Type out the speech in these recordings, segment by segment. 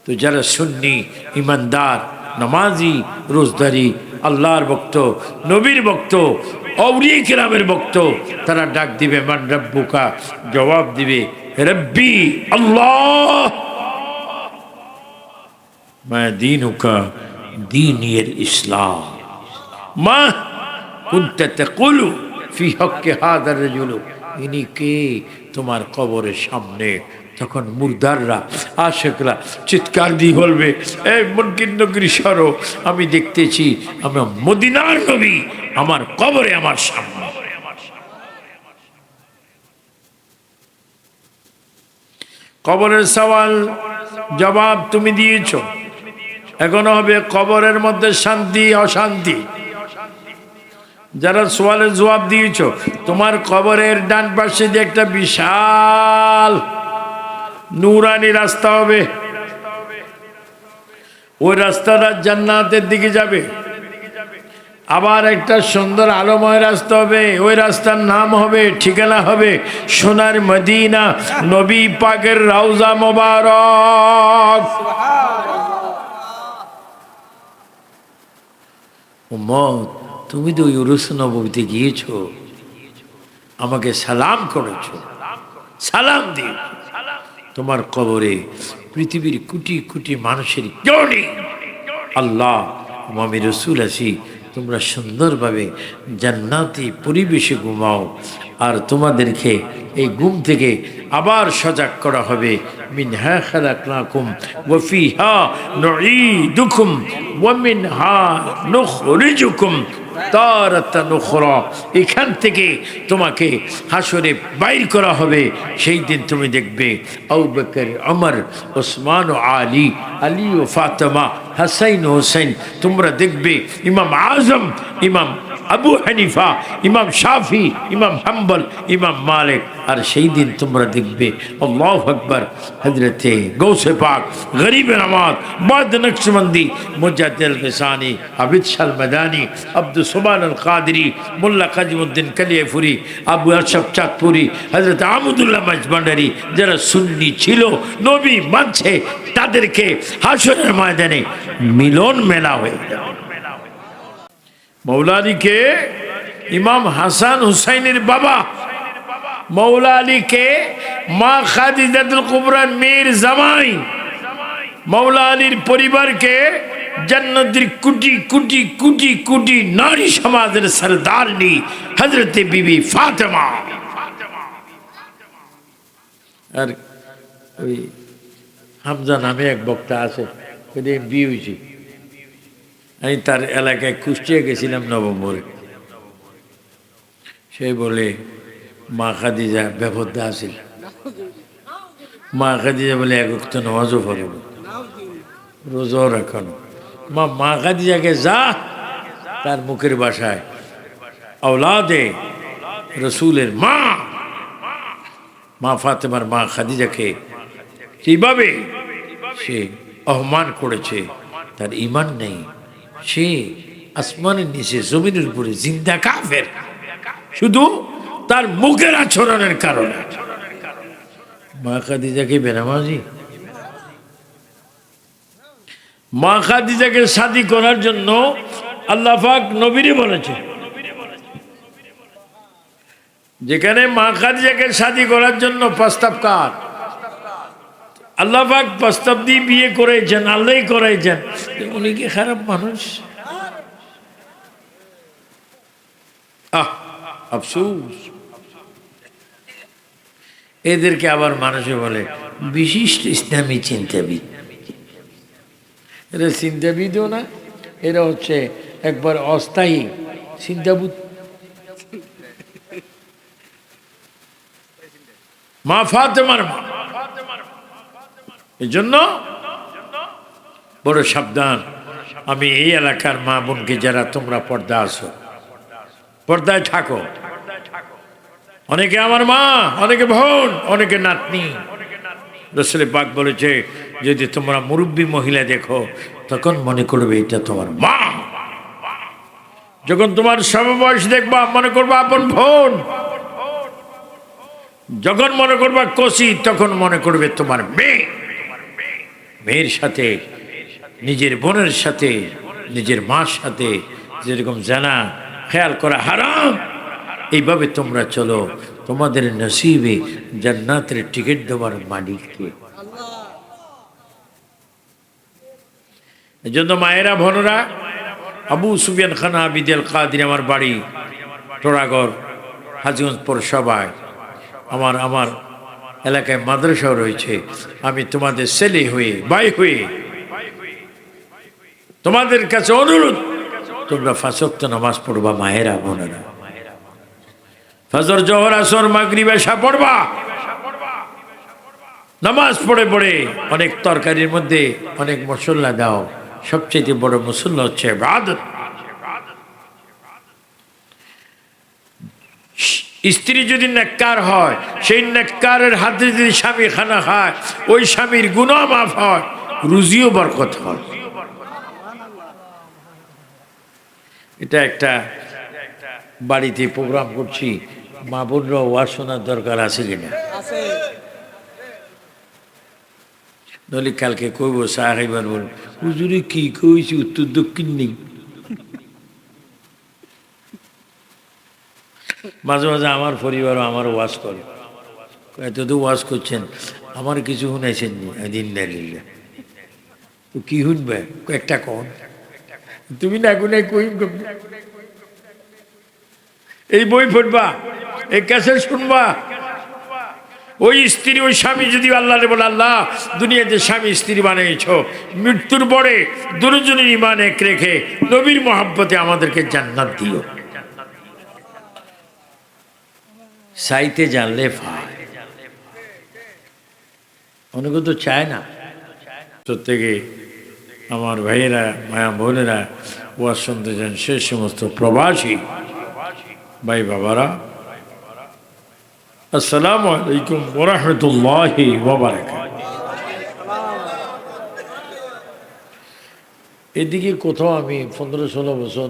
তো যারা সুন্নি ইমানদার নামাজি রোজদারি আল্লাহর ভক্ত নবীর ভক্ত আউলিয়া কিরামের ভক্ত তারা ডাক দিবে মান রব্বুকা, জবাব দিবে রব্বি আল্লাহ, মা দীনুকা দীনিল ইসলাম, মা কুনতা তাকুলু ফি হক্কি হাযার রাজুল, ইনি কে তোমার কবরের সামনে। তখন মুর্দাররা আশেকরা চিৎকার দিয়ে বলবে, এই মুনকির নগরী সরো, আমি দেখতেছি আমার মদিনার নবী আমার কবরে আমার সামনে। কবরের সওয়াল জবাব তুমি দিয়েছো, এখন হবে কবরের মধ্যে শান্তি অশান্তি। যারা সওয়ালের জবাব দিয়েছো, তোমার কবরের ডান পাশে যে একটা বিশাল নূরানি রাস্তা হবে, ওই রাস্তাটা জান্নাতের দিকে যাবে। আবার একটা সুন্দর আলোময় রাস্তা হবে, ওই রাস্তার নাম হবে, ঠিকানা হবে সোনার মদিনা, নবী পাকের রওজা মোবারক। উম্মত, তুমি তো ইউরুস নববীতে গিয়েছো, আমাকে সালাম করেছো, সালাম দিও। তোমার কবরে পৃথিবীর কোটি কোটি মানুষের কেউ নেই, আল্লাহ আমি রসুল আছি, তোমরা সুন্দরভাবে জান্নাতি পরিবেশে ঘুমাও। আর তোমাদেরকে এই ঘুম থেকে আবার সজাগ করা হবে, মিনহা খালাকনাকুম ওয়া ফিহা নুঈদুকুম ওয়া মিনহা নুখরিজুকুম তারাতান উখরা, এখান থেকে তোমাকে হাসরে বাইর করা হবে। সেই দিন তুমি দেখবে আবু বকর, ওমর, ওসমান ও আলী, আলী ও ফাতেমা, হাসাইন ও হোসেন, তোমরা দেখবে ইমাম আজম, ইমাম আবু হানিফা, ইমাম শাফি, ইমাম হাম্বল, ইমাম মালিক। আর সেই দিন তোমরা দেখবে আল্লাহু আকবার হযরতে গৌসে পাক, গরিবে নামাজ, বাদ নকশবন্দি, মুজাদ্দিদ ফিসানি, আবিদ শাল মাদানী, আব্দুল সুবহান আল কাদরি, মোল্লা কাজিমউদ্দিন কালিয়াপুরি, আবু আশরাফ চাঁদপুরি, হযরত আহমদুল্লাহ মাজভান্ডারি, যারা সুন্নি ছিল, নবী মানছে, তাদেরকে হাসরের ময়দানে মিলন মেলা হয়ে যাবে। মৌলা আলীকে ইমাম হাসান হুসাইনের বাবা, মৌলা আলীকে মা খাদিজাতুল কুবরার মেয়ের জামাই, মৌলা আলীর পরিবারকে জান্নাতের কোটি কোটি কোটি কোটি নারী সমাজের সরদারনি হযরতে বিবি ফাতেমা। আর ওই হামজা নামে এক বক্তা আছে, বিয়ে হয়েছে, আমি তার এলাকায় কুষ্টিয়া গেছিলাম নভেম্বরে। সে বলে মা খাদিজা বেপরদা আছিল, মা খাদিজা বলে এক ওয়াক্ত নামাজও পড়ে, রোজাও রাখেন। মা খাদিজাকে যা তার মুখের ভাষায় আওলাদে রসুলের মা, মা ফাতেমার মা খাদিজাকে কিভাবে সে অপমান করেছে, তার ঈমান নেই, সে আসমানের নিচে জমিনের উপরে জিন্দা কাফের, শুধু তার মুখের আচরণের কারণে। মা খাদিজাকে বেনামাজি, মা খাদিজাকে শাদী করার জন্য আল্লাহ পাক নবীরে বলেছে, যেখানে মা খাদিজাকে শাদী করার জন্য প্রস্তাব কার, আল্লাহ পাক প্রস্তাব দিয়ে বিয়ে করেছেন, আল্লাহই করাইছেন। উনি কি খারাপ মানুষ? আফসোস, এদেরকে আবার মানুষে বলে বিশিষ্ট ইসলামী চিন্তাবিদ। এরা চিন্তাবিদও না, এরা হচ্ছে একবার অস্থায়ী চিন্তাবিদ। মা ফাতেমার মা, এই জন্য বড় সাবধান। আমি এই এলাকার মা বোনকে, যারা তোমরা পর্দা আছো, পর্দায় থাকো। অনেকে আমার মা, অনেকে বোন, অনেকে নাতনি। রাসূল পাক বলেছে, যদি তোমরা মুরব্বী মহিলা দেখো তখন মনে করবে এটা তোমার মা, যখন তোমার সমবয়স দেখবা মনে করবা আপন বোন, যখন মনে করবা কচি তখন মনে করবে তোমার মেয়ে। মেয়ের সাথে, নিজের বোনের সাথে, নিজের মার সাথে যেরকম জানা খেয়াল করা হারাম, এইভাবে তোমরা চলো, তোমাদের নসিবে জান্নাতের টিকিট দেওয়ার মালিককে। এই জন্য মায়েরা বোনেরা, আবু সুফিয়ান খান আবিদ আল কাদির, আমার বাড়ি টোড়াগড়, হাজীগঞ্জ পৌরসভায়। আমার এলাকায় মাদ্রাসাও রয়েছে। আমি তোমাদের ছেলে হয়ে, ভাই হয়ে তোমাদের কাছে অনুরোধ, তোমরা 5 ওয়াক্ত নামাজ পড়বা মায়েরা বোনেরা। ফজর, জোহর, আসর, মাগরিব, এশা পড়বা। নামাজ পড়ে পড়ে অনেক তরকারির মধ্যে অনেক মশলা দাও। সবচেয়ে বড় মশলা হচ্ছে ইবাদত। স্ত্রী যদি নেককার হয়, সেই নেককারের হাতে যদি স্বামী খানা খায়, ওই স্বামীর গুনাহ মাফ হয়, রুজিও বরকত হয়। এটা একটা বাড়িতে প্রোগ্রাম করছি, মা বোনরা ওয়াজ শোনার দরকার আছে কিনা? নলি কালকে কইব সাহেবার বল, হুজুরে কি কইছি উত্তর দক্ষিণ নেই। মাঝে মাঝে আমার পরিবারও আমার ওয়াজ করে, এত তো ওয়াজ করছেন, আমার কিছু শুনাইছেন নি? দিন দিল্লা তো কি শুনবে, একটা কন তুমি না গুনে কই, এই বই পড়বা, এই ক্যাসেট শুনবা। ওই স্ত্রী, ওই স্বামী যদি আল্লাহরে বলে, আল্লাহ দুনিয়াতে স্বামী স্ত্রী বানিয়েছ, মৃত্যুর পরে দুজনের ঈমান এক রেখে নবীর মহব্বতে আমাদেরকে জান্নাত দিও, চাইতে জানলে পায়। অনেকে তো চায় না। প্রত্যেকে আমার ভাইয়েরা, মায়া বোনেরা ওয়াজ শুনতে যান, সে সমস্ত প্রবাসী ভাই বাবারা, আসসালামু আলাইকুম ওয়া রাহমাতুল্লাহি ওয়া বারাকাতুহু। এদিকে কোথাও আমি 15-16 বছর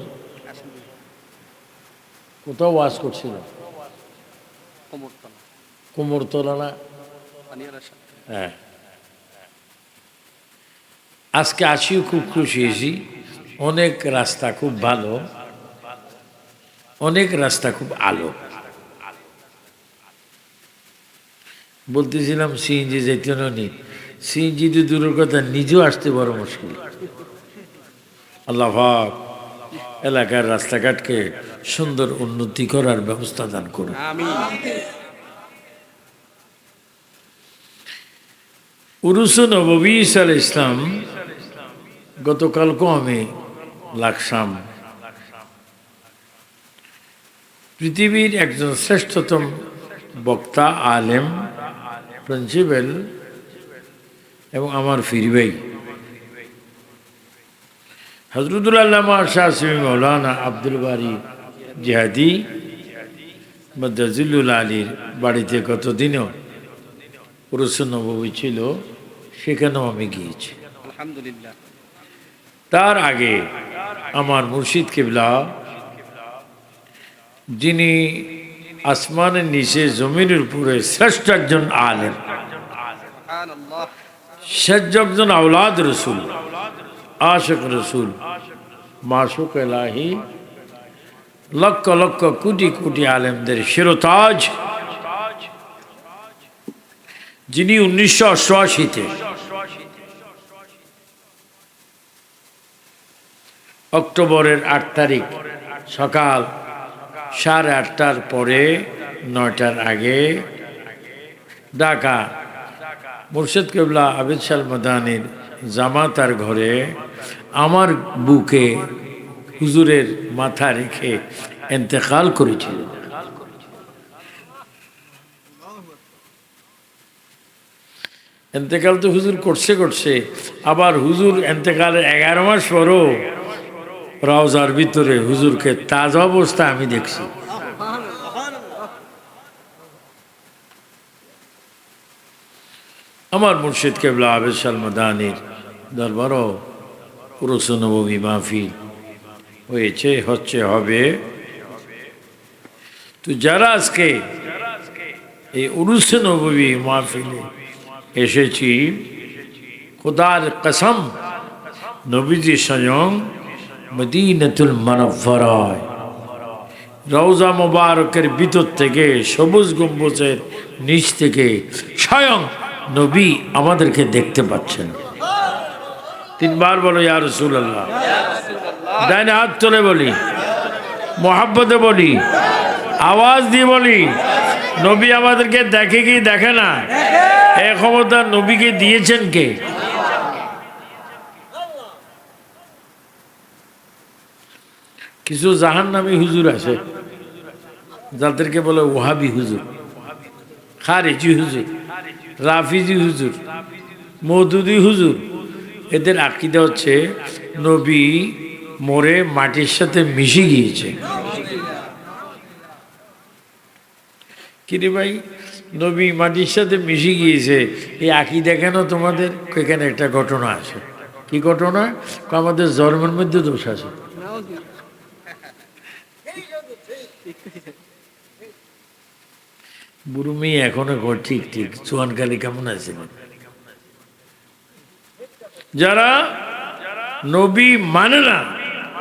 কোথাও ওয়াজ করছিলাম, কুমোরতলা না? হ্যাঁ, আজকে আসিও খুব খুশি হয়েছি। অনেক রাস্তা খুব ভালো, অনেক রাস্তা খুব আলো। বলতেছিলাম সিএনজি যেতে নি, সিএনজি তো দূরের কথা, নিজেও আসতে বড় মুশকিল। আল্লাহ পাক এলাকার রাস্তাঘাটকে সুন্দর উন্নতি করার ব্যবস্থা দান করুন। উরুসে নববী ঈসা আলাইহিস সালাম গতকালকেও আমি লাগসাম। পৃথিবীর একজন শ্রেষ্ঠতম বক্তা, আলেম, প্রিন্সিপাল এবং আমার ফিরবাই হজরতুল আল্লামা শাহ সিমি মৌলানা আব্দুল বারী জিহাদি মদ্দাজিলুল আলীর বাড়িতে কতদিনও উরুসে নববী ছিল, সেখানেও আমি গিয়েছি আলহামদুলিল্লাহ। তার আগে আমার মুর্শিদ কিবলা, যিনি আসমানের নিচে জমিনের উপরে শ্রেষ্ঠ একজন আলেম, শ্রেষ্ঠ একজন আওলাদ রসুল, আশিক রসুল, মাশুক এলাহি, লক্ষ লক্ষ কোটি কোটি আলেমদের শিরোতাজ, যিনি 1988-তে অক্টোবরের 8 তারিখ সকাল 8:30টার পরে 9টার আগে ঢাকা মুর্শিদ কিবলা আবিদ শাহ মাদানির জামাতার ঘরে আমার বুকে হুজুরের মাথা রেখে ইন্তেকাল করেছিল। ইন্তেকাল তো হুজুর করছে, আবার হুজুর ইন্তেকালের 11 মাস পরও রওজার ভিতরে হুজুরকে তাজা অবস্থা আমি দেখছি। আমার মুর্শিদ কিবলা আবিদ শাহ মাদানির দরবারও উরুসে নববী মাহফিল হয়েছে, হচ্ছে, হবে। তো যারা আজকে এই উরুসে নববী মাহফিলে এসেছি, খোদার কসম, নবীজি স্বয়ং মদিনাতুল মুনাওয়ারায় রওজা মোবারকের ভিতর থেকে সবুজ গম্বুজের নিচ থেকে স্বয়ং নবী আমাদেরকে দেখতে পাচ্ছেন। তিনবার বলো ইয়া রাসূলুল্লাহ। ডাইনে হাত তুলে বলি, মোহাব্বতে বলি, আওয়াজ দিয়ে বলি, নবী আমাদেরকে দেখে কি দেখে না? এই ক্ষমতা নবীকে দিয়েছেন কে? কিছু জাহান্নামী হুজুর আছে যাদেরকে বলে ওহাবি হুজুর, খারিজি হুজুর, রাফিজি হুজুর, মওদুদি হুজুর। এদের আকীদা হচ্ছে নবী মরে মাটির সাথে মিশে গিয়েছে। কিরে ভাই, নবী মাটির সাথে মিশে গিয়েছে, এই আকীদা কেন তোমাদের? এখানে একটা ঘটনা আছে। কি ঘটনা? আমাদের জন্মের মধ্যে দোষ আছে। বুড়ো মেয়ে এখনো ঠিক ঠিক চুয়ানকালী কেমন আছে? যারা নবী মানে না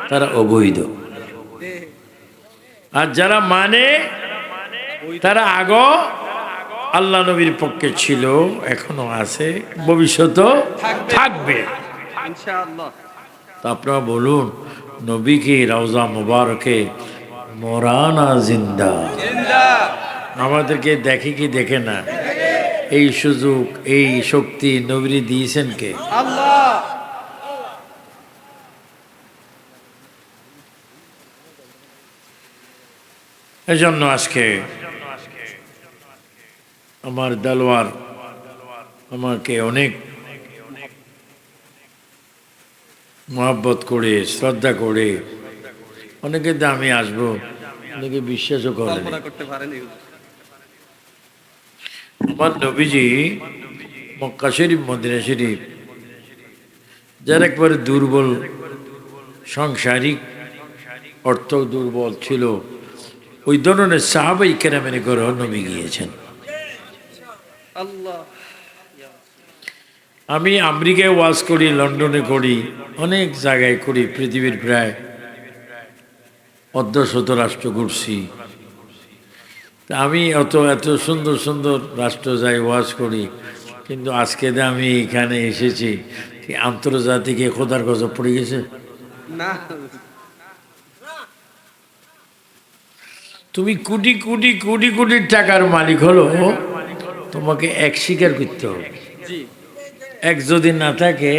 তারা অবৈধ, আর যারা মানে তারা আগো আল্লাহ নবীর পক্ষে ছিল, এখনো আছে, ভবিষ্যতেও থাকবে ইনশাআল্লাহ। তো আপনারা বলুন, নবী কি রওজা মুবারকে মরানা জিন্দা? আমাদেরকে দেখে কি দেখে না? এই সুযোগ, এই শক্তি নবী দিয়েছেন কে? আল্লাহ। এজন্য আজকে আমার দেলোয়ার আমাকে অনেক মহব্বত করে, শ্রদ্ধা করে, অনেকে আমি আসবো, অনেকে বিশ্বাসও করে। আমার নবীজি মক্কা শরীফ, মদিনা শরীফ, যারা একবারে দুর্বল, সাংসারিক অর্থ দুর্বল ছিল, ওই ধরনের সাহাবাই কেরামের ঘরে নবী গিয়েছেন। আমি আমেরিকায় ওয়াজ করি, লন্ডনে করি, অনেক জায়গায় করি, পৃথিবীর প্রায় ১৪০০ রাষ্ট্র ঘুরছি। আমি এত সুন্দর সুন্দর রাষ্ট্র যাই, ওয়াজ করি, কিন্তু আজকে আমি এখানে এসেছি, আন্তর্জাতিক খোদার গজব পড়ে গেছে না। তুমি কোটি কোটি কোটি কোটি টাকার মালিক হলো, তোমাকে এক স্বীকার করতে হবে। এক যদি না থাকে,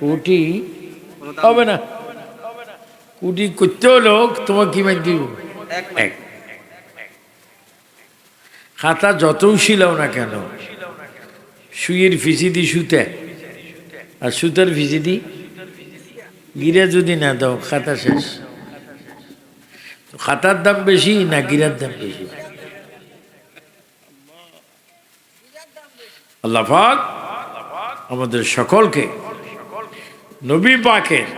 কোটি হবে না। কোটি করতে হলো তোমাকে কি মাইন দিব? এক। খাতা যতও শিলাও না কেন, সুইয়ের ফিসিদি সুতে, আর সুতার ফিসিদি গিরা যদি না দাও, খাতা শেষ। খাতার দাম বেশি না গিরার দাম বেশি? আল্লাহ পাক আমাদের সকলকে নবী পাকের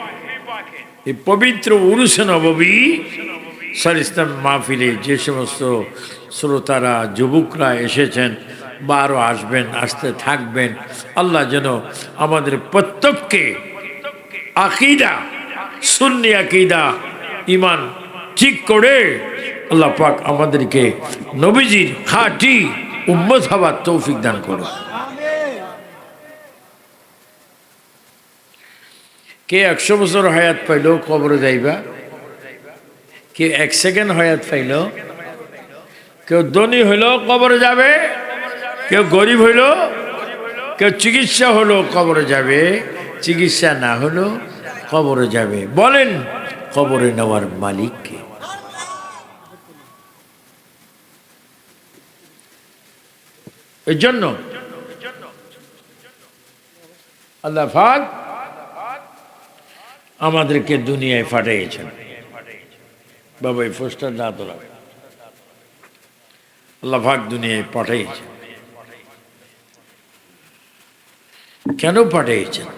এই পবিত্র উরুসে নববী ইসলাম মাহফিলে যে সমস্ত শ্রোতারা, যুবকরা এসেছেন বা আরও আসবেন, আসতে থাকবেন, আল্লাহ যেন আমাদের প্রত্যেককে আকীদা, সুন্নি আকীদা, ঈমান ঠিক করে আল্লাহ পাক আমাদেরকে নবীজির খাঁটি উম্মত হওয়ার তৌফিক দান করুন। কে 100 বছর হায়াত পাইল কবরে যাইবা, কে 1 সেকেন্ড হায়াত পাইল, কেউ ধনী হইল কবরে যাবে, কেউ গরিব হইল, কেউ চিকিৎসা হলো কবরে যাবে, চিকিৎসা না হলো কবরে যাবে। বলেন, কবরে নেওয়ার মালিক কে? এই জন্য আল্লাহ পাক আমাদেরকে দুনিয়ায় পাঠিয়েছেন। বাবা এই পোস্টার না তোলা, আল্লাহ পাক দুনিয়ায় পাঠিয়েছেন। কেন পাঠিয়েছেন?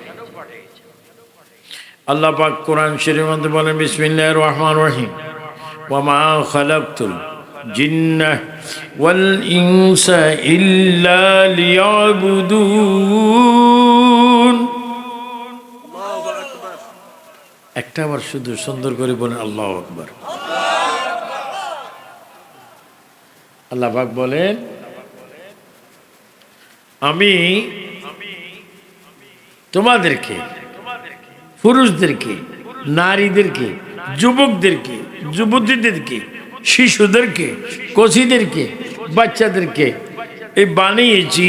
আল্লাহ পাক কোরআন শরীফের মধ্যে বলেন, বিসমিল্লাহির রহমানির রহিম, ওয়া মা খালাকতুল জিন্নাহ ওয়াল ইনসা ইল্লা লিয়াবুদুন। একটা আবার শুধু সুন্দর করে বলেন আল্লাহু আকবার। আল্লাহ পাক বলেন, আমি তোমাদেরকে, পুরুষদেরকে, নারীদেরকে, যুবকদেরকে, যুবতীদেরকে, শিশুদেরকে, কচিদেরকে, বাচ্চাদেরকে এই বানিয়েছি,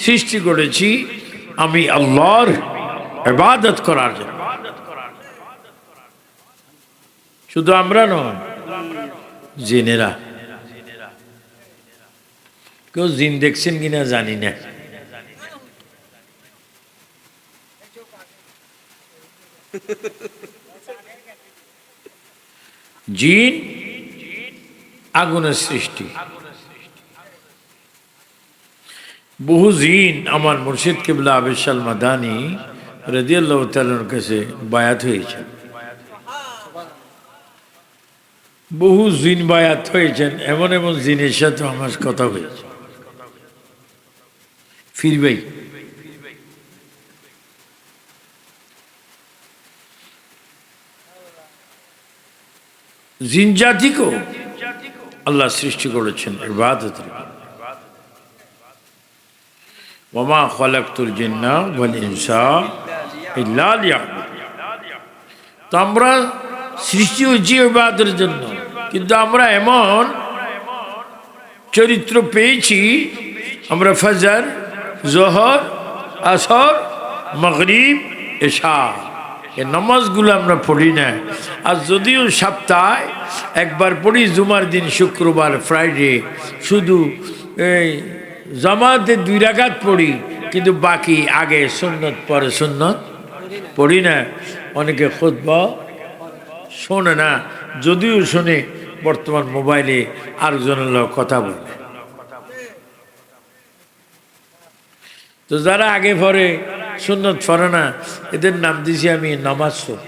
সৃষ্টি করেছি আমি আল্লাহর ইবাদত করার জন্য। শুধু আমরা নয়, জিনেরা। কেউ জিন দেখছেন কিনা জানি না। জিন আগুনের সৃষ্টি। বহু জিন আমার মুর্শিদ কিবলা আবিসাল মাদানী রাদিয়াল্লাহু তাআলার কাছে বায়াত হয়েছে। বহু জিন বায়াত হয়েছেন, এমন এমন জিনের সাথে আমার কথা হয়েছে। ফিরবেই জিন জাতিকেও আল্লাহ সৃষ্টি করেছেন ইবাদতের। ওয়ামা খালাকতুল জিন্না ওয়াল ইনসা ইল্লা লিয়াবুদুন। তো আমরা সৃষ্টি হয়েছি ইবাদতের জন্য, কিন্তু আমরা এমন চরিত্র পেয়েছি, আমরা ফজর, জোহর, আসর, মাগরিব, এশা এই নামাজগুলো আমরা পড়ি না। আর যদিও সপ্তাহে একবার পড়ি, জুমার দিন, শুক্রবার, ফ্রাইডে, শুধু এই জামাতে 2 রাকাত পড়ি, কিন্তু বাকি আগে সুন্নত পরে সুন্নত পড়ি না। অনেকে খুতবা শোনে না, যদিও শোনে বর্তমান মোবাইলে আরেকজনের লোক কথা বলে। তো যারা আগে পড়ে সুন্নত পড়ে না, এদের নাম দিছি আমি নামাজ চোর।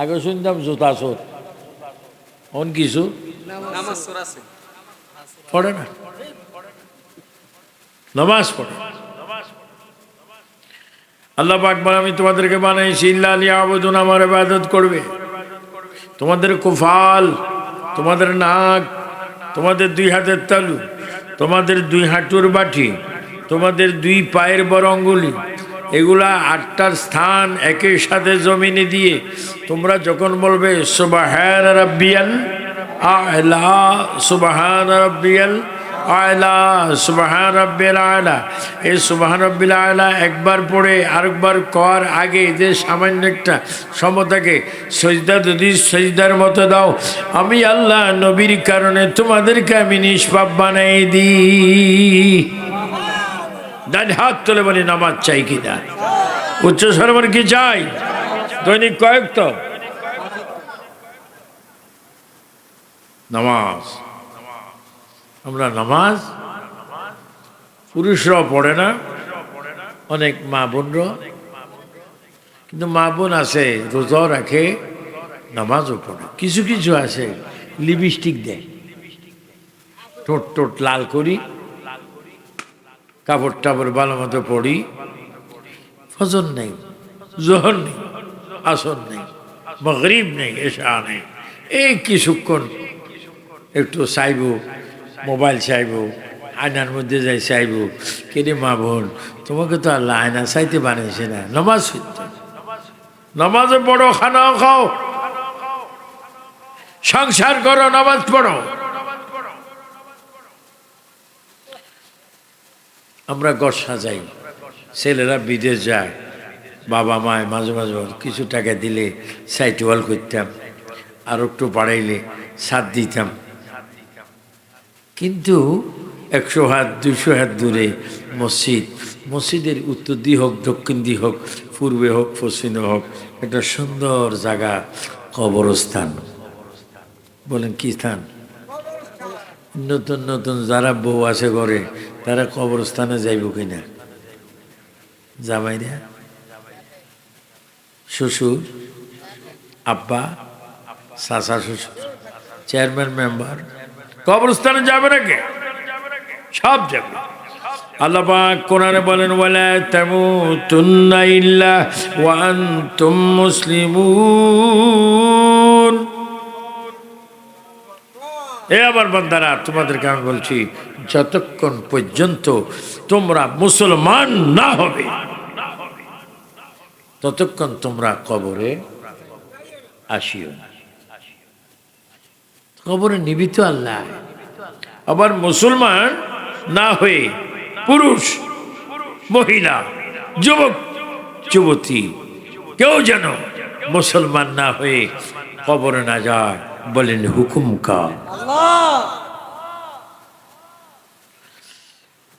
আগে শুনতাম জুতা চোর, অন কিছু পড়ে না, নামাজ পড়ে। আল্লাহ পাক বলে, আমি তোমাদেরকে বানাইছি ইল্লা লিয়াবুদুন, আমার ইবাদত করবে। তোমাদের কুফাল, তোমাদের নাক, তোমাদের 2 হাতের তালু, তোমাদের 2 হাঁটুর বাটি, তোমাদের 2 পায়ের বড় আঙ্গুলি, এগুলা 8টার স্থান একের সাথে জমিনে দিয়ে তোমরা যখন বলবে সুবহান রাব্বিয়াল আ'লা, সুবহান রাব্বিয়াল আ'লা, সুবহান রাব্বিয়াল আ'লা, এই সুবহান রাব্বিল আ'লা একবার পড়ে আরেকবার কর আগে যে সামান্য একটা সময় থাকে, সজদা যদি সজদার মতো দাও, আমি আল্লাহ নবীর কারণে তোমাদেরকে আমি নিষ্পাপ বানাই দিই। ডান হাত তুলে বলি নামাজ চাই কিনা? উচ্চ স্বরে কি চাই? দৈনিক কয়েক তো নামাজ। আমরা নামাজ পুরুষরাও পড়ে না, অনেক মা বোনরা, কিন্তু মা বোন আছে রোজাও রাখে, নামাজও পড়ে। কিছু কিছু আছে লিপস্টিক দেয়, ঠোঁট টোট লাল করি, কাপড় টাপড় ভালো মতো পড়ি, ফজর নেই, জোহর নেই, আসর নেই, মাগরিব নেই, এশা নেই, এই কিছুক্ষণ একটু চাইব, মোবাইল চাইব, আয়নার মধ্যে যাই চাইব। কেরে মা বোন, তোমাকে তো আল্লাহ আয়না চাইতে বানিয়েছে না, নামাজ পড়তে, নামাজে পড়ো, খানাও খাও, সংসার করো, নামাজ পড়ো। আমরা ঘর সাজাই, ছেলেরা বিদেশ যায়, বাবা মায় মাঝে মাঝে কিছু টাকা দিলে সাইট ওয়াল করতাম, আর একটু বাড়াইলে সাথ দিতাম। কিন্তু 100 হাত 200 হাত দূরে মসজিদ, মসজিদের উত্তর দিয়ে হোক, দক্ষিণ দিয়ে হোক, পূর্বে হোক, পশ্চিমে হোক, একটা সুন্দর জায়গা কবরস্থান। বলেন কি স্থান? নতুন নতুন যারা বউ আছে ঘরে, তারা কবরস্থানে যাইব কিনা? জামাইরা, শ্বশুর, আব্বা, চাচা শ্বশুর, চেয়ারম্যান, মেম্বার কবরস্থানে যাবে নাকি? সব যাবে। আল্লাহ পাক কোরআনে বলেন ওয়ালা তামুতুন্না ইল্লা ওয়া আনতুম মুসলিমুন। এ আমার বান্দারা, তোমাদেরকে আমি বলছি যতক্ষণ পর্যন্ত তোমরা মুসলমান না হবে ততক্ষণ তোমরা কবরে আসিও না। কবরে নিবিত আল্লাহ। আবার মুসলমান না হয়ে পুরুষ, মহিলা, যুবক, যুবতী কেউ যেন মুসলমান না হয়ে কবরে না যায়। বলেন হুকুম কা।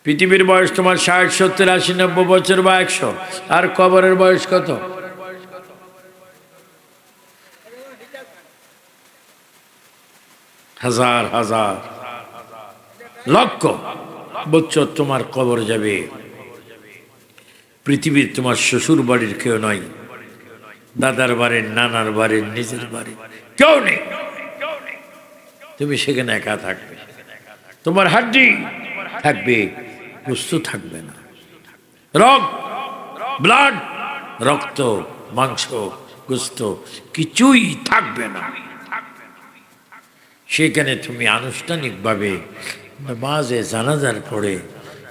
পৃথিবীর বয়স তোমার 60, 70, 80, 90 বছর বা 100, আর কবরের বয়স কত? হাজার হাজার লক্ষ বছর তোমার কবর যাবে। পৃথিবীর তোমার শ্বশুর বাড়ির কেউ নয়, দাদার বাড়ির, নানার বাড়ির, নিজের বাড়ির কেউ নেই। তুমি সেখানে একা থাকবে। তোমার হাড্ডি থাকবে, গোস্ত থাকবে না, ব্লাড, রক্ত, মাংস, গোস্ত কিছুই থাকবে না। সেখানে তুমি আনুষ্ঠানিকভাবে নামাজে জানাজার পরে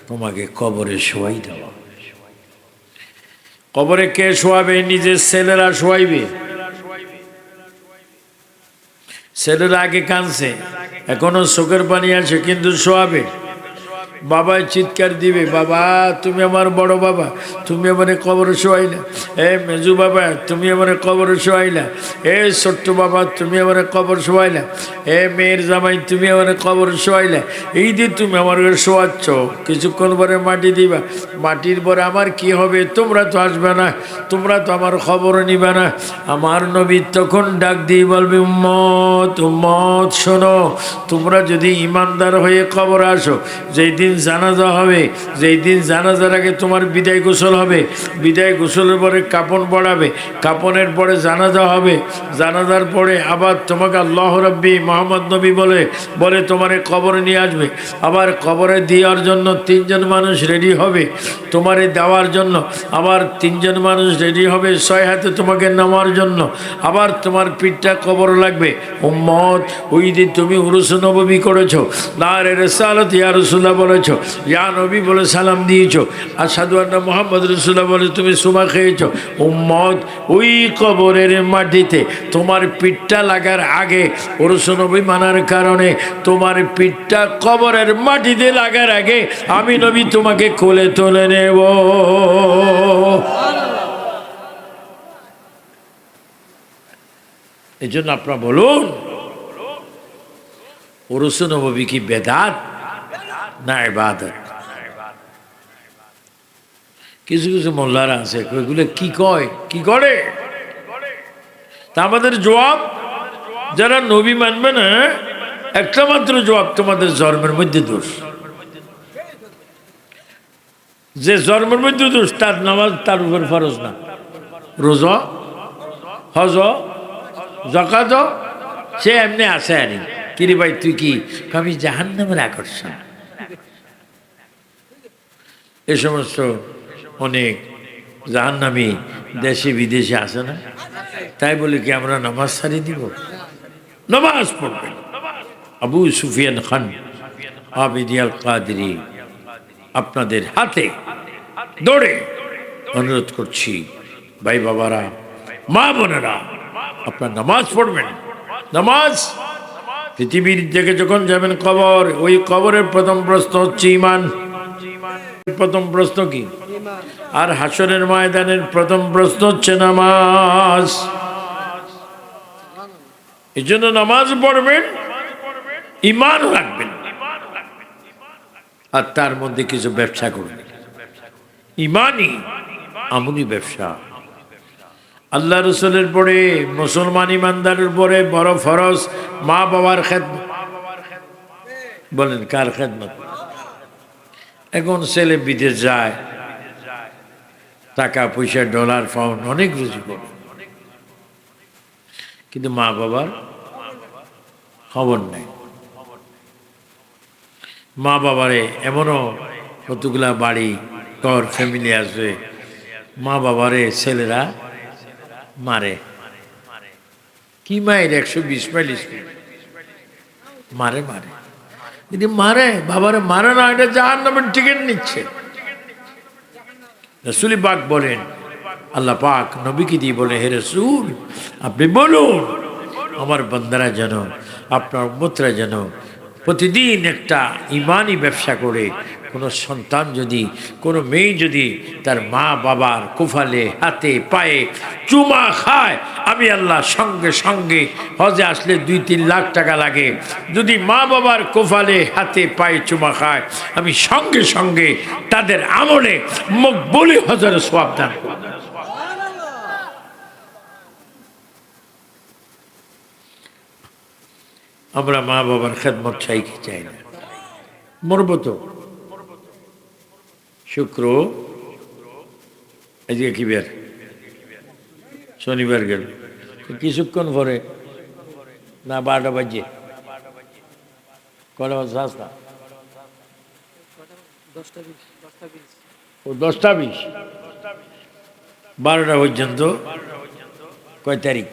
তোমাকে কবরে শোয়াই দেওয়া। কবরে কে শোয়াবে? নিজের ছেলেরা শোয়াইবে। ছেলেরা আগে কাঁদছে, এখনো চোখের পানি আছে, কিন্তু শোয়াবে। বাবা চিৎকার দিবে, বাবা তুমি আমার বড় বাবা, তুমি আমার কবরে শোয়াইলা। এ মেজু বাবা তুমি আমার কবরে শোয়াইলা। এ ছোট্ট বাবা তুমি আমার কবর শোয়াইলা। এ মেয়ের জামাই তুমি আমার কবর শোয়াইলা। এই যে তুমি আমার শোয়াচ্ছ, কিছুক্ষণ পরে মাটি দিবা। মাটির পরে আমার কি হবে? তোমরা তো আসবে না, তোমরা তো আমার খবর নিবে না। আমার নবী তখন ডাক দিয়ে বলবে, উম্মত উম্মত শোনো, তোমরা যদি ইমানদার হয়ে কবর আসো, যেই দিন জানাজা হবে, যেই দিন জানাজার আগে তোমার বিদায় গোসল হবে, বিদায় গোসলের পরে কাপন পড়াবে, কাপনের পরে জানাজা হবে, জানাজার পরে আবার তোমাকে আল্লাহ রাব্বি মোহাম্মদ নবী বলে বলে তোমারে কবরে নিয়ে আসবে। আবার কবরে দেওয়ার জন্য 3 জন মানুষ রেডি হবে, তোমারে দেওয়ার জন্য আবার 3 জন মানুষ রেডি হবে 6 হাতে তোমাকে নামার জন্য। আবার তোমার পিঠটা কবর লাগবে। উম্মত, ওই দিন তুমি উরুস নববী করেছো, নারে রিসালাত ইয়া রাসূলুল্লাহ বলেছো, ইয়া নবী বলে সালাম দিয়েছো, আশহাদু আন্না মুহাম্মদ রাসূলুল্লাহ বলে তুমি সুমা খেয়েছো। উম্মত, ওই কবরের মাটিতে তোমার পিঠটা লাগার আগে উরুস নবী মানার কারণে তোমার পিঠটা কবরের মাটিতে লাগার আগে আমি নবী তোমাকে কোলে তুলে নেব। এই জন্য আপনারা বলুন, উরুস নববী কি বেদাত না ইবাদত? কিছু কিছু মোল্লারা আছে, ওইগুলো কি কয়, কি করে? তা আমাদের জবাব, যারা নবী মানবে না, একটা মাত্র জবাব, তোমাদের জন্মের মধ্যে দোষ। যে জন্মের মধ্যে দোষ, তার নামাজ তার উপর ফরজ না। রোজা, হজ, যাকাত সে এমনি আসে আনি। কিরে ভাই তুই কি? আমি জাহান্নামের আকর্ষণ। এ সমস্ত অনেক জাহান্নামী দেশে বিদেশে আসে না? তাই বলে কি আমরা নামাজ ছাড়িয়ে দিব? নামাজ পড়বেন। আবু সুফিয়ান খান আবিদি আল কাদরি আপনাদের হাতে দৌড়ে অনুরোধ করছি, ভাই বাবারা, মা বোনেরা, আপনার নামাজ পড়বেন। নামাজ, পৃথিবীর থেকে যখন যাবেন কবর, ওই কবরের প্রথম প্রশ্ন হচ্ছে ঈমান। প্রথম প্রশ্ন কি? আর হাসরের ময়দানের প্রথম প্রশ্ন হচ্ছে নামাজ। এই জন্য নামাজ পড়বেন, ঈমান রাখবেন, আর তার মধ্যে কিছু ব্যবসা করবেন। ঈমানই আমলি ব্যবসা। আল্লাহ রসুলের পরে, মুসলমান ইমানদারের পরে বড় ফরজ মা বাবার খেদমত। বলেন কার খেদমত? এখন ছেলে বিদেশ যায়, টাকা পয়সা, ডলার, পাউন্ড অনেক রুজি করে, কিন্তু মা বাবার খবর নেই। মা বাবারে এমনও কতগুলা বাড়ি ঘর ফ্যামিলি আছে, মা বাবারে ছেলেরা মারে। কি মায়ের 120 মাইল স্পিড মারে মারে, যদি মারে বাবারে মারে না, এটা জাহান্নামের টিকিট নিচ্ছে। রাসূল পাক বলেন, আল্লাহ পাক নবীকে দিয়ে বলে, হে রাসূল আপনি বলুন আমার বান্দারা যেন, আপনার উম্মতরা যেন প্রতিদিন একটা ইমানি ব্যবসা করে, কোনো সন্তান যদি, কোনো মেয়ে যদি তার মা বাবার কোফালে হাতে পায়ে চুমা খায়, আমি আল্লাহ সঙ্গে সঙ্গে, হজে আসলে 2-3 লাখ টাকা লাগে, যদি মা বাবার কোফালে হাতে পায়ে চুমা খায়, আমি সঙ্গে সঙ্গে তাদের আমলে মকবুলি হজের সওয়াব দান করব। আমরা মা বাবার খেদমত চাই কি চাই না? মরব তো। শুক্র, আজকে কি বার? শনিবার গেল, কিছুক্ষণ পরে না 12টা বাজে, কটা বাজে? 10টা 20, 12টা পর্যন্ত কয় তারিখ?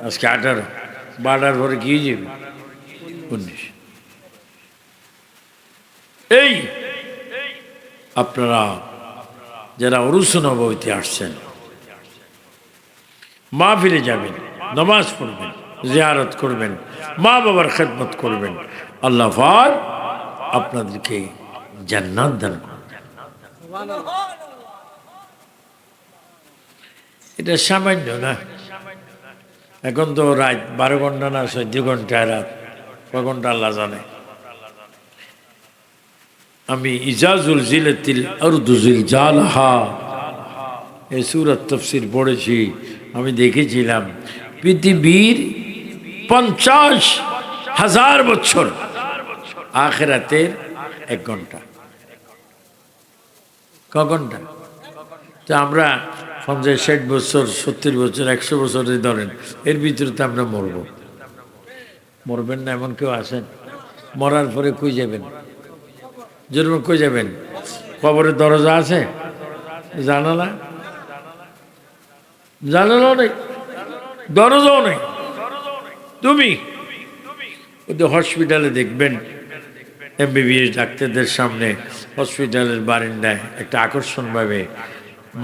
আজকে 18, 12টার পরে কি যাবে? 19। এই আপনারা যারা উরুস নববীতে আসছেন, মাহফিলে যাবেন, নামাজ পড়বেন, জিয়ারত করবেন, মা বাবার খেদমত করবেন, আল্লাহ পাক আপনাদেরকে জান্নাত দান করবেন। এটা সামান্য না। এখন তো রাত 12 ঘন্টা না 14 ঘন্টা, রাত কয় ঘন্টা আল্লাহ জানে। আমি ইজাজুল জিলাতিল আরদু জিলজালাহা এই সূরার তাফসীর পড়েছি। আমি দেখেছিলাম পৃথিবীর 50,000 বছর, আখিরাতের 1 ঘন্টা। ক ঘন্টা? তো আমরা 50-60 বছর, 70 বছর, 100 বছর ধরেন, এর ভিতরে তো আমরা মরব। মরবেন না এমন কেউ আছেন? মরার পরে কই যাবেন? জরুর কই যাবেন? কবরের দরজা আছে? জানালা? জানালাও নেই, দরজাও নেই। তুমি ওদের হসপিটালে দেখবেন, MBBS ডাক্তারদের সামনে হসপিটালের বারান্দায় একটা আকর্ষণভাবে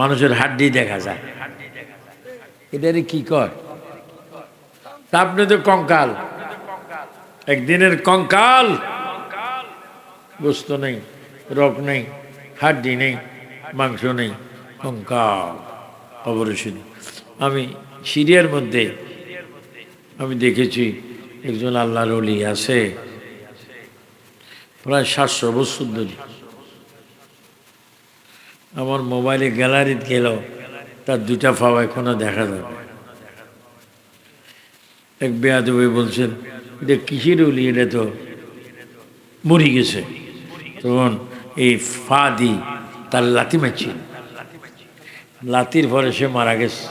মানুষের হাড্ডি দেখা যায়। এটারে কি কয়? তা আপনি তো কঙ্কাল, একদিনের কঙ্কাল, গোস্ত নেই, রক নেই, হাড্ডি নেই, মাংস নেই, কঙ্কাল অবশ্যই। আমি সিরিয়ার মধ্যে আমি দেখেছি একজন আল্লাহর ওলি আছে, প্রায় 700 বছর ধরে। আমার মোবাইলে গ্যালারিতে গেল, তার 2টা পাও এখনো দেখা যাবে। এক বেয়াদবে বলছেন, এটা কিসের ওলি? এটা তো মরে গেছে। তখন এই ফা দি তার লাথি মারছি, লাথির পরে সে মারা গেছে।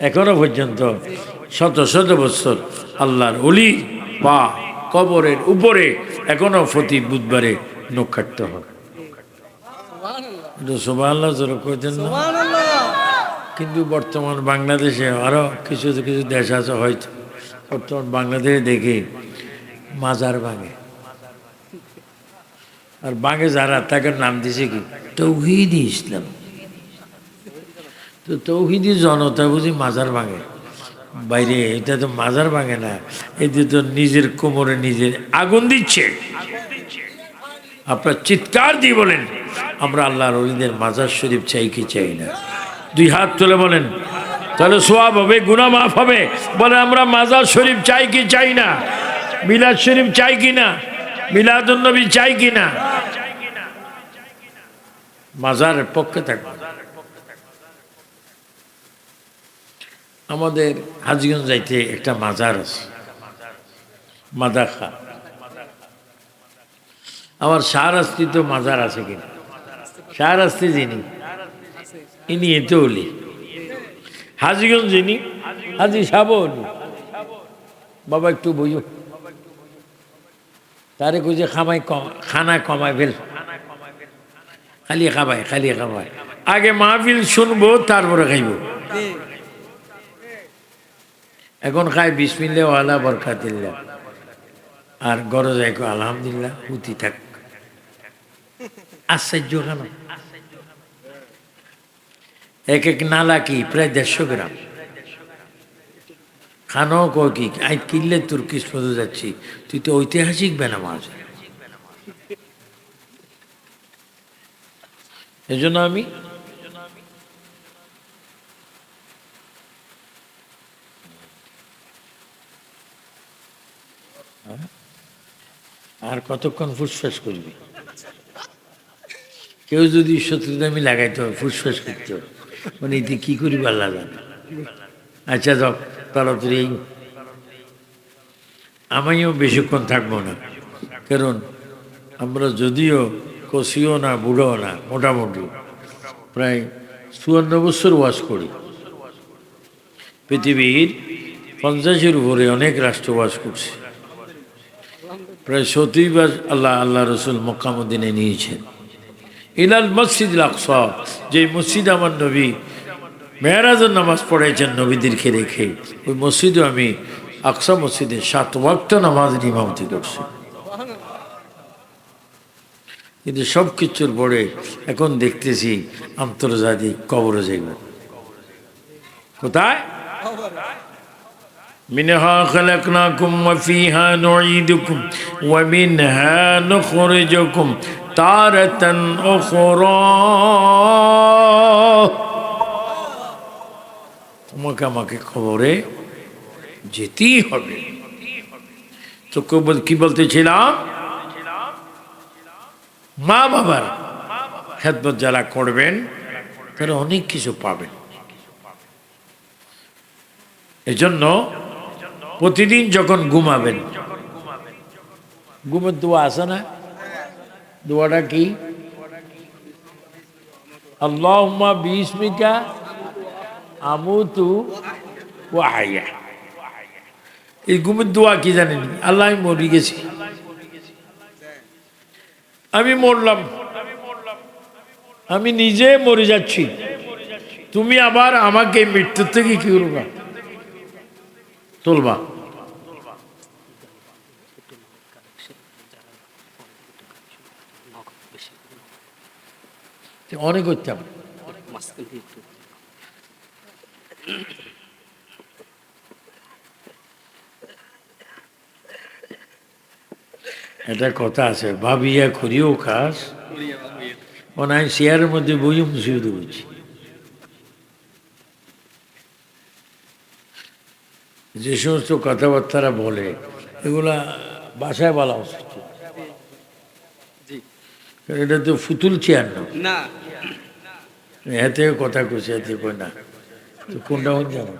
এখনো পর্যন্ত শত শত বছর আল্লাহর ওলি পা কবরের উপরে এখনো প্রতি বুধবারে নখ কাটতে হয়। সুবহানাল্লাহ জোরে কইতেন না? কিন্তু বর্তমান বাংলাদেশে আরো কিছু কিছু দেশ আছে, হয়তো বর্তমান বাংলাদেশে দেখে মাজার ভাঙে। আর ভাঙে যারা, তাকে নাম দিছে কি তৌহিদি ইসলাম। তো তৌহিদি জনতা বুঝি মাজার ভাঙে? বাইরে এটা তো মাজার ভাঙে না, এতে তো নিজের কোমরে নিজের আগুন দিচ্ছে। আপনার চিৎকার দিয়ে বলেন, আমরা আল্লাহর ওলিদের মাজার শরীফ চাই কি চাই না? 2 হাত তুলে বলেন, তাহলে সওয়াব হবে, গুনাহ মাফ হবে। বলে আমরা মাজার শরীফ চাই কি চাই না? মিলাদ শরীফ চাই কি না? মিলাদুন নবী চাই কি না? মাজারের পক্ষে থাকবে। আমাদের হাজীগঞ্জ যাইতে একটা মাজার আছে, মাদাখা। আমার শাহরাস্তি তো মাজার আছে কিনা? শাহরাস্তি যিনি, ইনি এতে ওলি। হাজীগঞ্জ যিনি, হাজি সাহেব ওলি। বাবা একটু বইও, তারে কই যে খামাই কম খানা কমাই ফেল, খালি খাবাই খালি খাবাই, আগে মাহফিল শুনবো তারপরে খাইব। এখন খাই বিসমিল্লাহ ওয়ালা বরকাতিল্লাহ, আর গরজ এক আলহামদুলিল্লাহ হুতি থাক। আশ্চর্য কেন? এক এক নালা কি প্রায় 150 গ্রাম খানো কি আই কিনলে তোর কিসমত যাচ্ছি, তুই তো ঐতিহাসিক বেনামাজ। এই জন্য আমি আর কতক্ষণ ফুসফাস করবি? কেউ যদি শত্রুতামি লাগাইতে হবে ফুসফাস করতে হবে, মানে এতে কি করি পাল্লা জানে। আচ্ছা যাও তাড়াতাড়ি, আমিও বেশিক্ষণ থাকবো না, কারণ আমরা যদিও কষিও না বুড়ো না, মোটামুটি প্রায় 54 বছর ওয়াজ করি। পৃথিবীর 50-এর উপরে অনেক রাষ্ট্র ওয়াজ করছে। প্রায় 70 বার আল্লাহ রসুল মক্কা মদিনায় নিয়েছেন। ইলাল মসজিদুল আকসা, যে মসজিদ আমার নবী মেরাজের নামাজ পড়াইছেন নবীদেরকে রেখে, ওই মসজিদে আমি আকসা মসজিদে 7 ওয়াক্ত নামাজের ইমামতি করছি। কিন্তু সব কিছুর পরে এখন দেখতেছি আন্তর্জাতিক কবরে যাইব। কোথায়? মিনহা খালাকনাকুম ওয়া ফিহা নুঈদুকুম ওয়া মিনহা নুখরিজুকুম তারাতান উখরা। তোমাকে আমাকে কবরে যেতেই হবে। তো কি বলতেছিলাম, মা বাবার খেদমত যারা করবেন তারা অনেক কিছু পাবেন। এজন্য প্রতিদিন যখন ঘুমাবেন, ঘুমের দোয়া আছে না? দোয়াটা কি? আল্লাহুম্মা বিসমিকা আমুতু ওয়া আহইয়া। এই ঘুমের দোয়া কি জানেন? আল্লাহ আমি মরে গেছি, আমি মরলাম, আমি নিজে মরে যাচ্ছি, তুমি আবার আমাকে মৃত্যুর থেকে কি করবা? তুলবা। অনেক করতাম। এটা কথা আছে, ভাবিয়া করিও কাজ অনায় শেয়ারের মধ্যে বইও মুসিবত বুঝছি। যে সমস্ত কথাবার্তারা বলে এগুলা বাসায় বলা উচিত। এটা তো ফুতুল চেয়ার না, এতে কথা কইছে, এতে কই না, তো কোনটা হন জানো?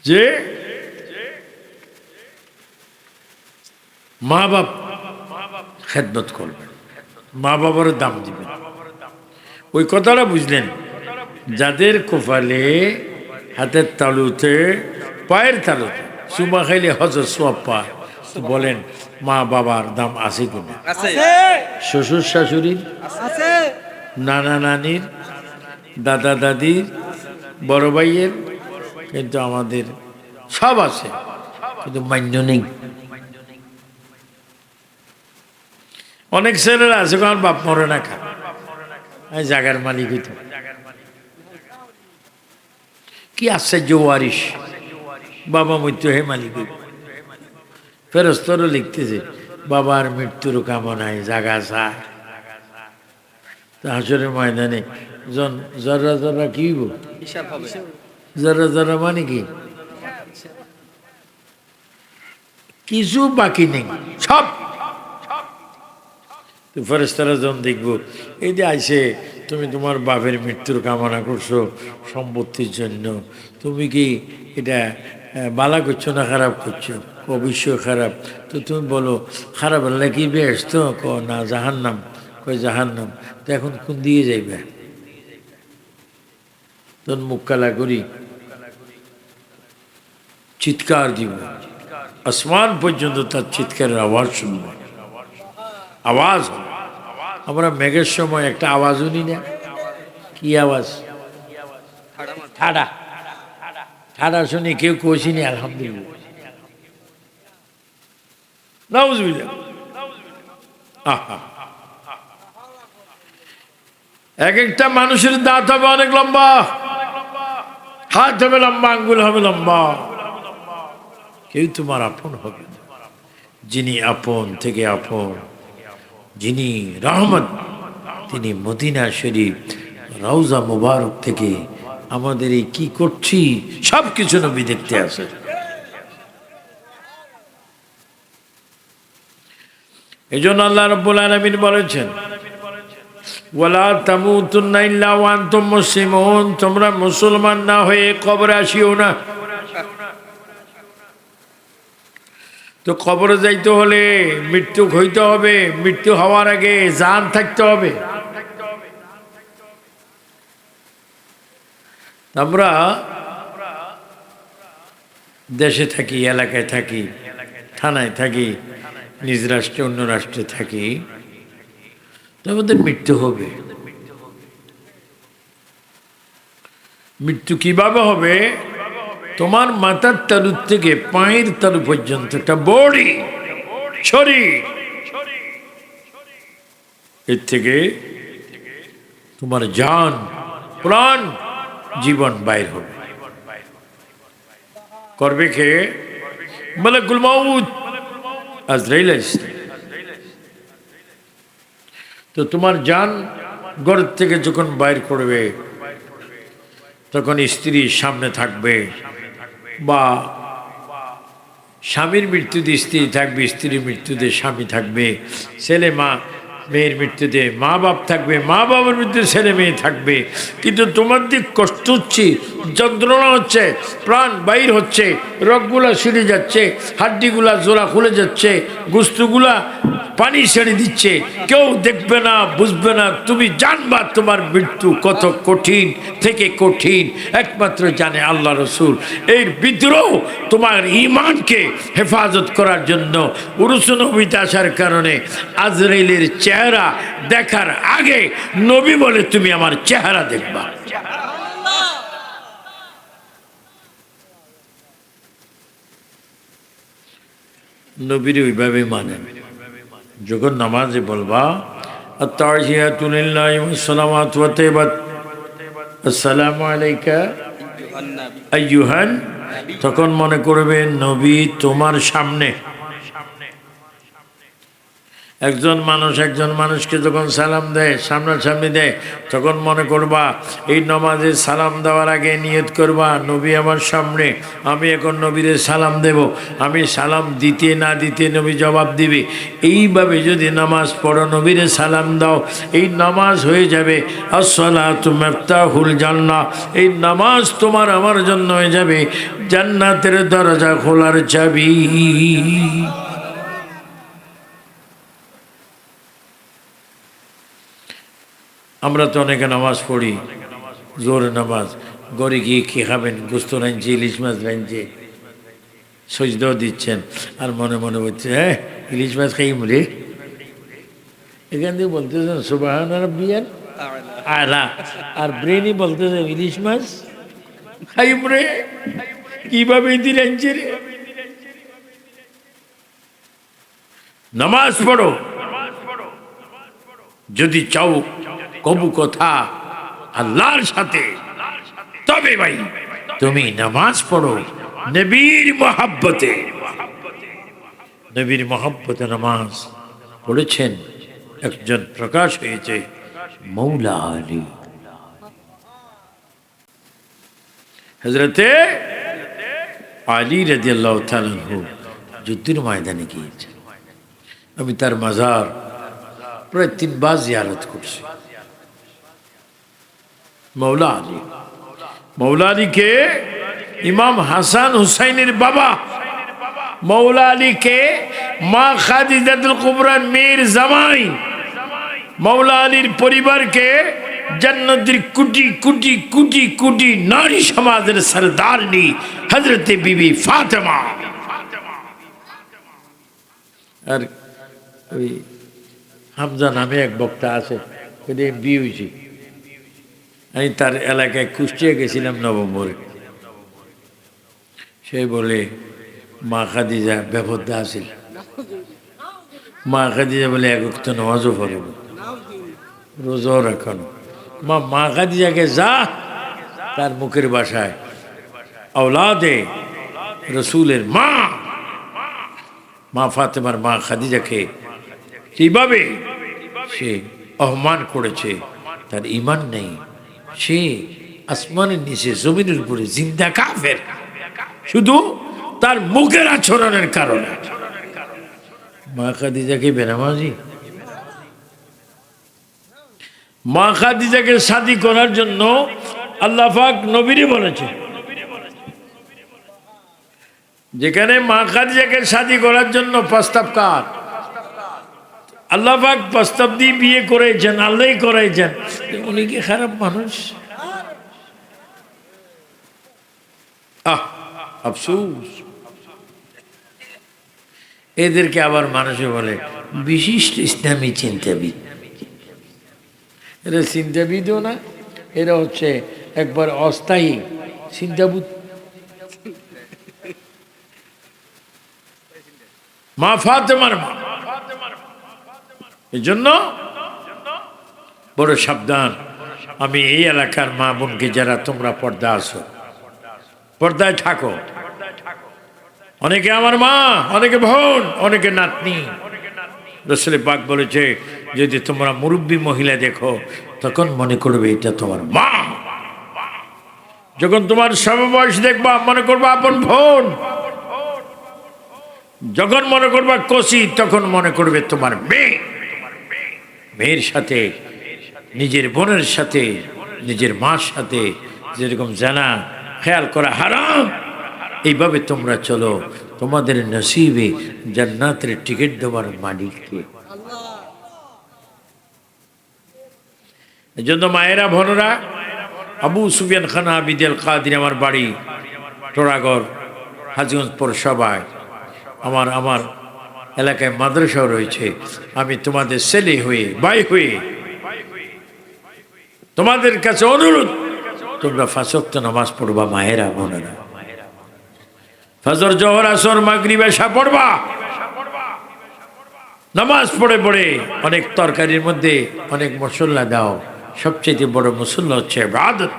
যে মা বাপ খেদমত করবেন, মা বাবার দাম দিবেন। ওই কথাটা বুঝলেন? যাদের কপালে হাতের তালুতে পায়ের তালুতে চুমা খাইলে হজর সওয়াব পায়, বলেন মা বাবার দাম আছে কিনা? শ্বশুর শাশুড়ির, নানা নানির, দাদা দাদির, বড় ভাইয়ের, কিন্তু আমাদের সব আছে, কিন্তু মান্য নেই। অনেক ছেলেরা আছে কারণ বাপ মরে না খা, জাগার মালিক হইতো। কি আশ্চর্য ওয়ারিশ, বাবা মৃত্যু হে মালিক হইব। ফেরেশতারা লিখতেছে বাবার মৃত্যুর কামনায় জাগা চায়। হাসরের ময়দানে জরা জরা কি হইব? জরা জরা মানে কি? কিছু বাকি নেই, সব। ফেরেশতারা যখন দেখবো এই যে আইসে, তুমি তোমার বাপের মৃত্যুর কামনা করছো সম্পত্তির জন্য, তুমি কি এটা বালা করছো না খারাপ করছো? অবশ্যই খারাপ। তো তুমি বলো খারাপ হলে কি বেশ? তো না জাহান্নাম। কয় জাহান্নাম। তো এখন কোন দিয়ে যাইবে? তখন মুখ কালা করি চিৎকার দিবে, আসমান পর্যন্ত তার চিৎকারের আওয়াজ শুনবে, আওয়াজ হবে। আমরা মেঘের সময় একটা আওয়াজ শুনি না, কি আওয়াজ? ঠাডা ঠাডা শুনি, কেউ কোশিনি আলহামদুলিল্লাহ, নাউজুবিল্লাহ। আহা, এক একটা মানুষের দাঁত হবে অনেক লম্বা, হাত হবে লম্বা, আঙ্গুল হবে লম্বা, কেউ তোমার আপন হবে না। যিনি আপন থেকে আপন, যিনি রহমত, তিনি মদিনা শরীফ রওজা মুবারক থেকে আমাদের এই কি করছি সব কিছু নবী দেখতে আসে। এই জন্য আল্লাহ রাব্বুল আলামিন বলেছেন, ওয়ালা তামুতুন্না ইল্লা ওয়া আনতুম মুসলিমুন, তোমরা মুসলমান না হয়ে কবরে আসিও না। তো কবরে যাইতে হলে মৃত্যু হইতে হবে, মৃত্যু হওয়ার আগে জান থাকতে হবে। আমরা দেশে থাকি, এলাকায় থাকি, থানায় থাকি, নিজ রাষ্ট্রে অন্য রাষ্ট্রে থাকি, তো আমাদের মৃত্যু হবে। মৃত্যু কিভাবে হবে? তোমার মাথার তালু থেকে পায়ের তালু পর্যন্ত একটা বডি, শরীর, এর থেকে তোমার জান, প্রাণ, জীবন বাইর হবে। করবে কে? মালাকুল মাউত, আজরাইল ইসলাম। তো তোমার জান ঘর থেকে যখন বাইর করবে, তখন স্ত্রী সামনে থাকবে, বা স্বামীর মৃত্যুতে স্ত্রী থাকবে, স্ত্রীর মৃত্যুতে স্বামী থাকবে, ছেলে মেয়ের মৃত্যুতে মা বাপ থাকবে, মা বাবার মৃত্যুতে ছেলে মেয়ে থাকবে। কিন্তু তোমার দিক কষ্ট হচ্ছে, যন্ত্রণা হচ্ছে, প্রাণ বাইর হচ্ছে, রগগুলা ছিঁড়ে যাচ্ছে, হাড্ডিগুলা জোড়া খুলে যাচ্ছে, গোস্তগুলা পানি ছেড়ে দিচ্ছে, কেউ দেখবে না, বুঝবে না, তুমি জানবা তোমার মৃত্যু কত কঠিন থেকে কঠিন একমাত্র জানে আল্লাহ রসুল। এর ভিতরেও তোমার ঈমানকে হেফাজত করার জন্য উরুস নবীতে আসার কারণে আজরাইলের চেহারা দেখার আগে নবী বলে তুমি আমার চেহারা দেখবা। নবীর ওইভাবে মানেন। যখন নামাজে বলবা আত-তাহিয়াতু লিল্লাহি ওয়াস সালাওয়াতু ওয়া তাইয়্যিবাত, আসসালামু আলাইকা আইয়ুহান, তখন মনে করবে নবী তোমার সামনে। একজন মানুষকে যখন সালাম দেয়, সামনাসামনি দেয়, তখন মনে করবা এই নামাজে সালাম দেওয়ার আগে নিয়ত করবা নবী আমার সামনে, আমি এখন নবীরে সালাম দেব, আমি সালাম দিতে না দিতে নবী জবাব দিবে। এইভাবে যদি নামাজ পড়ো, নবীরে সালাম দাও, এই নামাজ হয়ে যাবে আসসালাতু মিফতাহুল জান্নাহ। এই নামাজ তোমার আমার জন্য হয়ে যাবে জান্নাতের দরজা খোলার চাবি। আমরা তো অনেকে নামাজ পড়ি, জোরে নামাজ, গড়ে গিয়ে কী খাবেন, গোস্ত রাঁধছে, ইলিশ মাছ রাঁধছে, সজদাও দিচ্ছেন, আর মনে মনে বলছে হ্যাঁ ইলিশ মাছ খাইম রে। এখান থেকে বলতেছেন সুবহান রাব্বিয়াল আলা, আর ব্রেনই বলতেছে ইলিশ মাছ খাইম রে, কিভাবে দিলেনছে রে। নামাজ পড়ো, যদি চাও কবু কথা আল্লাহর সাথে, তবে ভাই তুমি নামাজ পড়ো নবীর মহব্বতে। নবীর মহব্বতে নামাজ পড়েছেন একজন, প্রকাশ হয়েছে মৌলা আলী। হযরতে আলী রাদিয়াল্লাহু তাআলা আনহু যুদ্ধের ময়দানে গিয়েছেন। আমি তার মাজার প্রায় 3 বার জিয়ারত করছি। মৌলা আলী, মৌলা আলীকে ইমাম হাসান হুসাইনের বাবা, মৌলা আলীকে মা খাদিজাতুল কুবরার মেয়ের জামাই, মৌলা আলীর পরিবারকে জান্নাতের কোটি কোটি কোটি কোটি নারী সমাজের সরদারনি হযরত বিবি ফাতেমা। আর ওই হামজা নামে এক বক্তা আছে, এমপি হয়েছে। আমি তার এলাকায় কুষ্টিয়া গেছিলাম নভেম্বরে। সে বলে মা খাদিজা বেপরদা আছিল। মা খাদিজা বলে এক ওয়াক্ত নামাজও পড়ে, রোজাও রাখেন। মা খাদিজাকে যা তার মুখের ভাষায় আওলাদে রসুলের মা, মা ফাতেমার মা খাদিজাকে কিভাবে সে অপমান করেছে, তার ঈমান নেই, সে আসমানের নিচে জমিনের উপরে জিন্দা কাফের, শুধু তার মুখের আচরণের কারণে। মা খাদিজাকে বেনামাজি, মা খাদিজাকে শাদী করার জন্য আল্লাহ পাক নবীরে বলেছে, যেখানে মা খাদিজাকে শাদী করার জন্য প্রস্তাব কার? আল্লাহ পাক প্রস্তাব দিয়ে বিয়ে করেছেন, আল্লাহই করেছেন। উনি কি খারাপ মানুষ? আফসোস। এদেরকে আবার মানুষে বলে বিশিষ্ট ইসলামী চিন্তাবিদ। এরা চিন্তাবিদও না, এরা হচ্ছে একবার অস্থায়ী চিন্তাবিদ। মা ফাতেমার মা, এই জন্য বড় সাবধান। আমি এই এলাকার মা বোনকে, যারা তোমরা পর্দা আছো, পর্দায় থাকো। অনেকে আমার মা, অনেকে বোন, অনেকে নাতনি। রাসূল পাক বলেছে, যদি তোমরা মুরব্বী মহিলা দেখো তখন মনে করবে এটা তোমার মা। যখন তোমার সমবয়স দেখবা মনে করবা আপন বোন। যখন মনে করবা কচি তখন মনে করবে তোমার মেয়ে। মেয়ের সাথে, নিজের বোনের সাথে, নিজের মার সাথে যেরকম জানা খেয়াল করা হারাম, এইভাবে তোমরা চলো। তোমাদের নসিবে জান্নাতের টিকিট দেওয়ার মালিককে। এই জন্য মায়েরা, বোনেরা, আবু সুফিয়ান খান আবিদ আল কাদির, আমার বাড়ি টোড়াগড়, হাজীগঞ্জ পৌরসভায়। আমার এলাকায় মাদ্রাসাও রয়েছে। আমি তোমাদের ছেলে হয়ে, ভাই হয়ে তোমাদের কাছে অনুরোধ, তোমরা 5 ওয়াক্ত নামাজ পড়বা মায়েরা, বোনেরা। ফজর, জোহর, আসর, মাগরিব, এশা পড়বা। নামাজ পড়ে পড়ে অনেক তরকারির মধ্যে অনেক মশলা দাও। সবচেয়ে বড় মশলা হচ্ছে ইবাদত।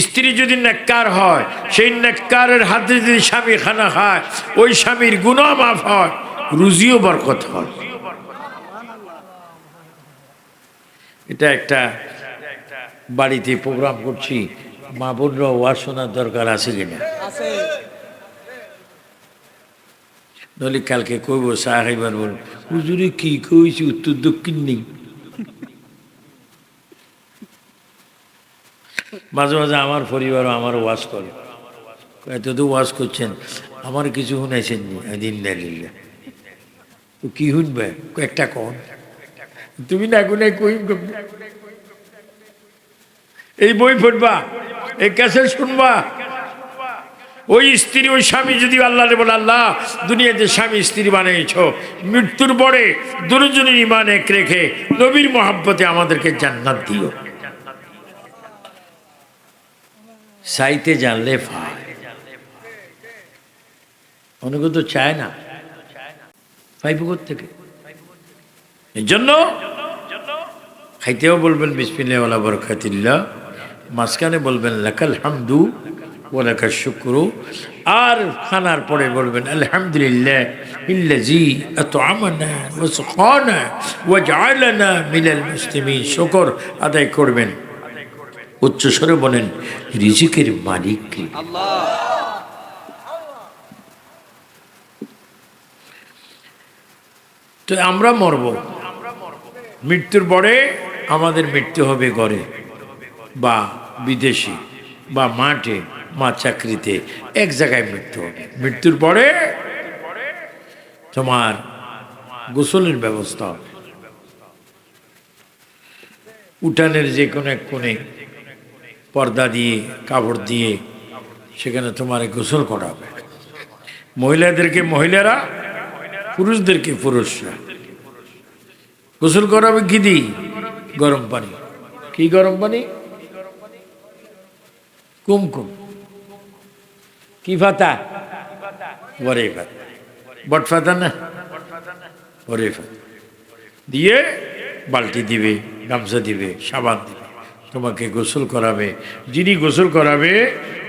স্ত্রী যদি নেককার হয়, সেই নেককারের হাতে যদি স্বামী খানা খায়, ওই স্বামীর গুনাহ মাফ হয়, রুজিও বরকত হয়। এটা একটা বাড়িতে প্রোগ্রাম করছি, মা বোনরা ওয়াজ শোনার দরকার আছে কিনা? নইলে কালকে কইব সাহেবার বল, হুজুরে কি কইছি, উত্তর দক্ষিণ নেই। মাঝে মাঝে আমার পরিবারও আমার ওয়াজ করে, এত তো ওয়াজ করছেন, আমার কিছু শুনাইছেন দিন দিল্লা, তো কি শুনবে একটা কন, তুমি না গুনে কই, এই বই পড়বা, এই ক্যাসেট শুনবা। ওই স্ত্রী, ওই স্বামী যদি আল্লাহরে বলে, আল্লাহ দুনিয়াতে স্বামী স্ত্রী বানিয়েছ, মৃত্যুর পরে দুজনের ঈমান এক রেখে নবীর মহব্বতে আমাদেরকে জান্নাত দিও। চাইতে জানলে পায়, অনেকে তো চায় না, পাইব থেকে। এই জন্য খাইতেও বলবেন বিসমিল্লাহ ওয়ালা বারাকাতিল্লাহ, মাঝখানে বলবেন লাকাল হামদু ওয়া লাকাশ শুকরু, আর খানার পরে বলবেন আলহামদুলিল্লাহ ইল্লাযী আত'আমানা ওয়া সাকানা ওয়া জা'আলানা মিনাল মুসলিমিন। শুকর আদায় করবেন, উচ্চ স্বরে বলেন রিজিকের মালিক কে? আল্লাহ। তো আমরা মরব, মৃত্যুর পরে আমাদের মৃত্যু হবে ঘরে বা বিদেশে বা মাঠে, মা চাকরিতে, এক জায়গায় মৃত্যু হবে। মৃত্যুর পরে তোমার গোসলের ব্যবস্থা হবে, উঠানের যে কোনো এক কোণে পর্দা দিয়ে কাপড় দিয়ে সেখানে তোমার গোসল করাবে। মহিলাদেরকে মহিলারা, পুরুষদেরকে পুরুষরা। গোসল করাবে কি দি? গরম পানি। কি গরম পানি? কুমকুম। কি পাতা? বরে পাতা। বট পাতা না, বরে পাতা দিয়ে বালতি দিবে, গামছা দিবে, সাবান দিবে, তোমাকে গোসল করাবে। যিনি গোসল করাবে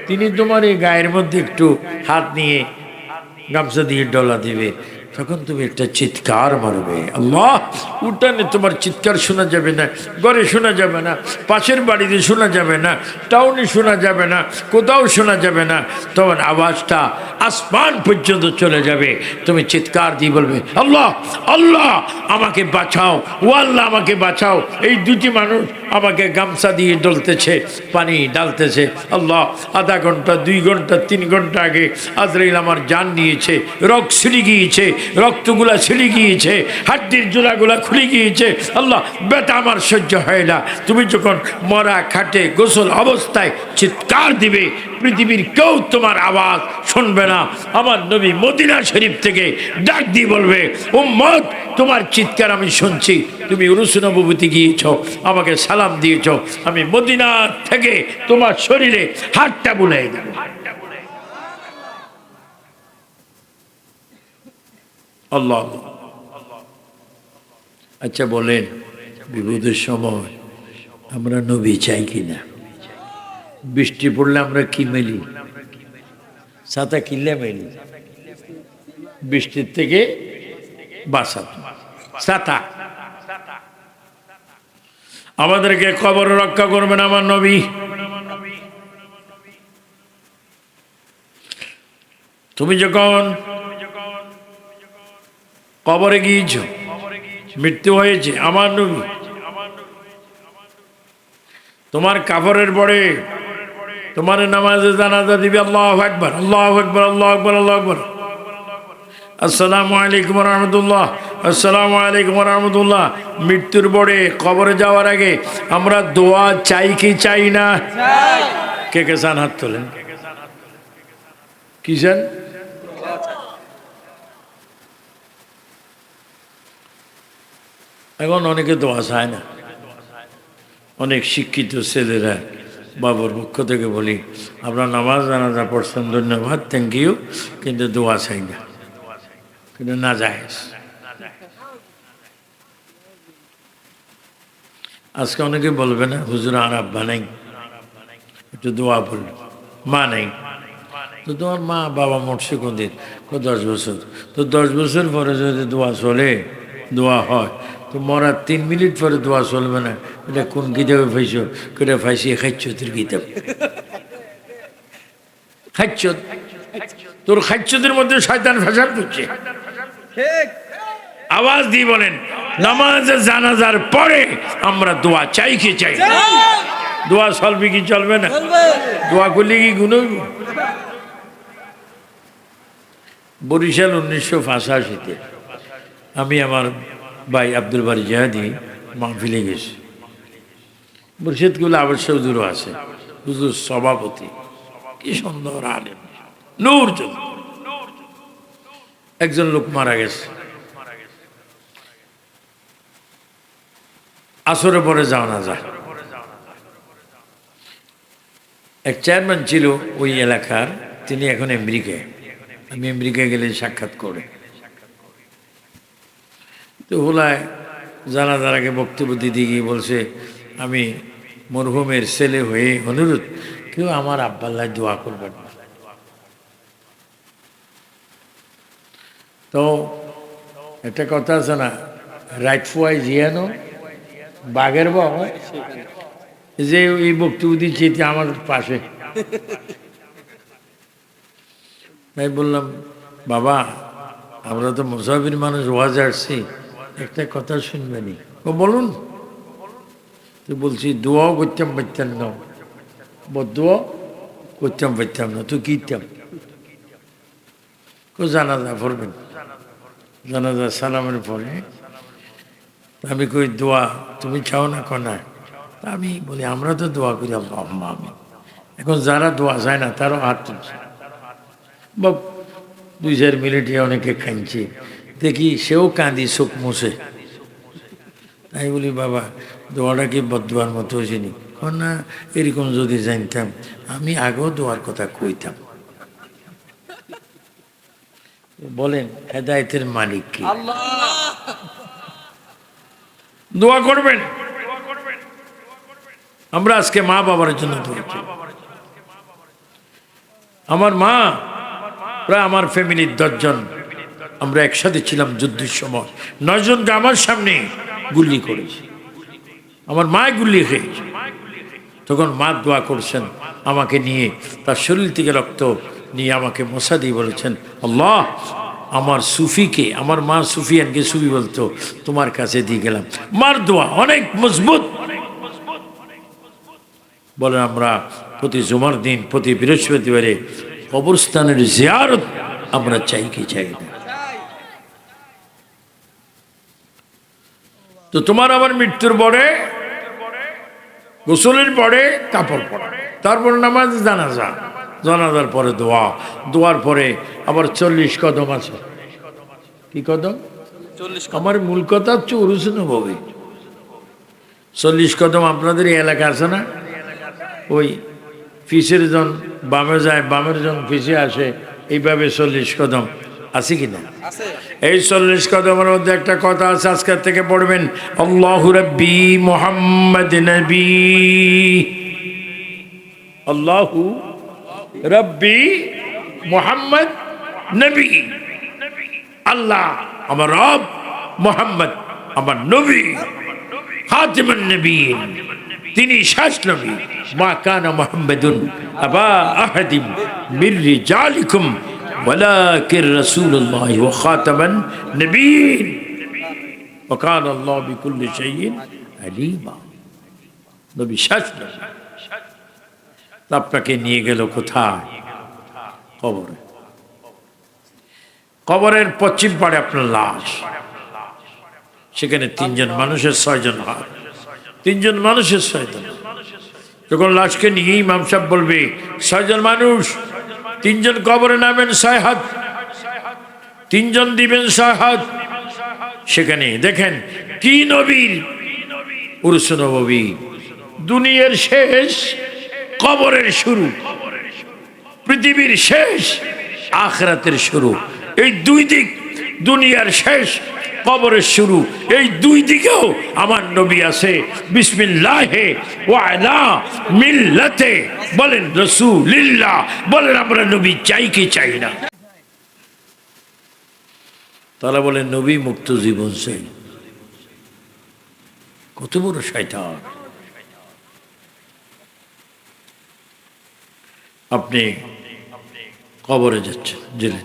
তিনি তোমার এই গায়ের মধ্যে একটু হাত নিয়ে গামছা দিয়ে ডলা দিবে। তখন তুমি একটা চিৎকার মারবে, আল্লাহ! উঠানে তোমার চিৎকার শোনা যাবে না, ঘরে শোনা যাবে না, পাশের বাড়িতে শোনা যাবে না, টাউনে শোনা যাবে না, কোথাও শোনা যাবে না। তখন আওয়াজটা আসমান পর্যন্ত চলে যাবে। তুমি চিৎকার দিয়ে বলবে, আল্লাহ, আল্লাহ আমাকে বাঁচাও, ও আল্লাহ আমাকে বাঁচাও। এই দুটি মানুষ আমাকে গামছা দিয়ে ডলতেছে, পানি ডালতেছে। আল্লাহ, আধা ঘন্টা, 2 ঘন্টা, 3 ঘন্টা আগে আজরাইল আমার জান নিয়েছে, রক্ত ছিঁড়ে গিয়েছে, রক্তগুলা ছিঁড়ে গিয়েছে, হাড্ডির জোড়াগুলা খুলে গিয়েছে। আল্লাহ, ব্যথা আমার সহ্য হয় না। তুমি যখন মরা খাটে গোসল অবস্থায় চিৎকার দিবে, পৃথিবীর কেউ তোমার আওয়াজ শুনবে না। আমার নবী মদিনা শরীফ থেকে ডাক দিয়ে বলবে, উম্মত তোমার চিৎকার আমি শুনছি, তুমি উরুস নবুবতে গিয়েছ, আমাকে সালাম দিয়েছ, আমি মদিনা থেকে তোমার শরীরে হাতটা বুলাই দেব। আল্লাহ। আচ্ছা বলেন, বিপদের সময় আমরা নবী চাই কিনা? বৃষ্টি পড়লে আমরা কি মেলি? ছাতা কিনলে মেলি, বৃষ্টির থেকে বাঁচা ছাতা। আমাদেরকে কবর রক্ষা করবেন আমার নবী। তুমি যখন কবরে গিয়েছ, মৃত্যু হয়েছে, আমার নবী তোমার কাফরের পরে তোমার নামাজে জানাজা দিবে, আল্লাহু আকবার, আল্লাহু আকবার, আল্লাহু আকবার, আল্লাহু আকবার, আসসালামু আলাইকুম ওয়া রাহমাতুল্লাহ, আসসালামু আলাইকুম ওয়া রাহমাতুল্লাহ। মৃত্যুর পরে কবরে যাওয়ার আগে আমরা দোয়া চাই কি চাই না? কে কে চান? হাত তোলেন। কি চান? এখন অনেকে দোয়া চায় না। অনেক শিক্ষিত ছেলেরা বাবার পক্ষ থেকে বলি, আপনার নামাজ জানাজা পড়ছেন, ধন্যবাদ, থ্যাংক ইউ, কিন্তু দোয়া চাই না, কিন্তু না যায়। আজকে অনেকে বলবে না, হুজুর আর আব্বা নাই, একটু দোয়া বলল, মা নাই। তো তোমার মা বাবা মরছে কোন দিন? 10 বছর। তো 10 বছর পরে যদি দোয়া চলে, দোয়া হয়, তো মরার 3 মিনিট পরে দোয়া চলবে না। এটা কোন কিতাবে পাইছ? কেটে পাইছি খাইচ্ছতের কিতাব। খাইচ্ছত, তোর খাইচ্ছতের মধ্যে শয়তান ফেসাদ করছে। আওয়াজ দিয়ে বলেন, নামাজে জানাজার পরে আমরা দোয়া চাই কি চাই? দোয়া চলবে কি চলবে না? দোয়া করলে কি গুণ? বরিশাল 1985-তে আমি আমার ভাই আব্দুল বারী জাহাদি মাহফিলে গেছি। মুর্শিদগুলো আবশ্য হুজুরও আছে, হুজুর সভাপতি, কি সুন্দর আলেম, নূর। একজন লোক মারা গেছে, আসরে পরে জানাজা। এক চেয়ারম্যান ছিল ওই এলাকার, তিনি এখন আমেরিকায়। আমি আমেরিকায় গেলে সাক্ষাৎ করে, তো হোলায় জানাজার আগে বক্তব্য দিতে গিয়ে বলছে, আমি মরহুমের ছেলে হয়ে অনুরোধ, কেউ আমার আব্বাল্লাহ দোয়া করবেন না। তো একটা কথা আছে না, রাইট ফুয়াই জিয়ানো বাঘের বাবা, যে এই বক্তব্য দিচ্ছে আমার পাশে। তাই বললাম, বাবা আমরা তো মুসাফির মানুষ, ওয়াজ আসছি, একটা কথা শুনবেনি। ও বলুন। তো বলছি, দোয়াও করতাম পারতাম না, বদুয়াও করতাম পারতাম না, তো কিতাম জানাজা পড়বেন। জানাজা সালামের পরে আমি কই, দোয়া তুমি চাও না? কনা তা আমি বলি আমরা তো দোয়া করি আল্লাহুম্মা আমিন। এখন যারা দোয়া যায় না তারাও হাত তুলছে বা 2-4 মিনিটে অনেকে কাঁদছে, দেখি সেও কাঁদি চোখ মুছে। তাই বলি বাবা দোয়াটা কি বদদোয়ার মতো হয়েছে নি? না, এরকম যদি জানতাম আমি আগেও দোয়ার কথা কইতাম। বলেন হেদায়েতের মালিক কি? দোয়া করবেন। আমরা আজকে মা বাবার জন্য দোয়া করি। আমার মা প্রায় আমার ফ্যামিলির 10 জন আমরা একসাথে ছিলাম যুদ্ধের সময়, 9 জনকে আমার সামনে গুলি করেছে। আমার মা গুলি খেয়েছে। তখন মা দোয়া করছেন আমাকে নিয়ে, তার শরীর থেকে রক্ত নিয়ে আমাকে মশা দিয়ে বলেছেন, আল্লাহ আমার সুফিকে, আমার মা সুফিয়ানকে সুফি বলতো, তোমার কাছে দিয়ে গেলাম। মার দোয়া অনেক মজবুত। বলেন আমরা প্রতি জুমার দিন, প্রতি বৃহস্পতিবারে কবরস্থানের জিয়ারত আমরা চাই কি চাই না? তো তোমার আমার মৃত্যুর পরে গোসলের পরে কাপড় পরা, তারপর নামাজ, জানাজা, জানাজার পরে দোয়া, দোয়ার পরে আবার 40 কদম আছে। কি কদম? আমার মূল কথা হচ্ছে উরুস নববী। 40 কদম আপনাদের এই এলাকা আছে না? ওই ফিসের জন বামে যায়, বামের জন ফিসে আসে, এইভাবে 40 কদম আছে কিনা? এই 40 কদমের মধ্যে একটা কথা আছে, আজকের থেকে পড়বেন, আল্লাহু রাব্বি মুহাম্মদ নবী। আল্লাহু রাব্বি মুহাম্মদ নবী। আল্লাহ আমার রব, মুহাম্মদ আমার নবী, খাতিমুন নবীন, তিনি শেষ নবী। মা কানা মুহাম্মাদুন আবা আহাদিম মির রিজালিকুম ওয়ালাকিন রাসূলুল্লাহ ওয়া খাতামান নবীন ওয়া কানা আল্লাহু বিকুল্লি শাইইন আলিমা। নবী শেষ নবী। আপনাকে নিয়ে গেল কোথায়? কবরে। কবরের পশ্চিম পাড়ে আপনার লাশ। সেখানে 3 জন মানুষের 6 জন হাত, 3 জন মানুষের 6 জন। যখন লাশকে নিয়ে ইমাম সাহেব বলবে 6 জন মানুষ, 3 জন কবরে নামেন 6 হাত, 3 জন দিবেন 6 হাত। সেখানে দেখেন কি নবীর উরুস নববী। দুনিয়ার শেষ, কবরের শুরু। পৃথিবীর শেষ, আখিরাতের শুরু। এই 2 দিক, দুনিয়ার শেষ, কবরের শুরু, এই 2 দিকেও আমার নবী আছে। বিসমিল্লাহে ওয়া আলা মিল্লাতে, বলেন রাসূলিল্লাহ। বলেন আমরা নবী চাই কি চাই না? তারা বলেন নবী মুক্ত জীবন চাই। কত বড় শয়তান! আপনি কবরে যাচ্ছেন, জেনে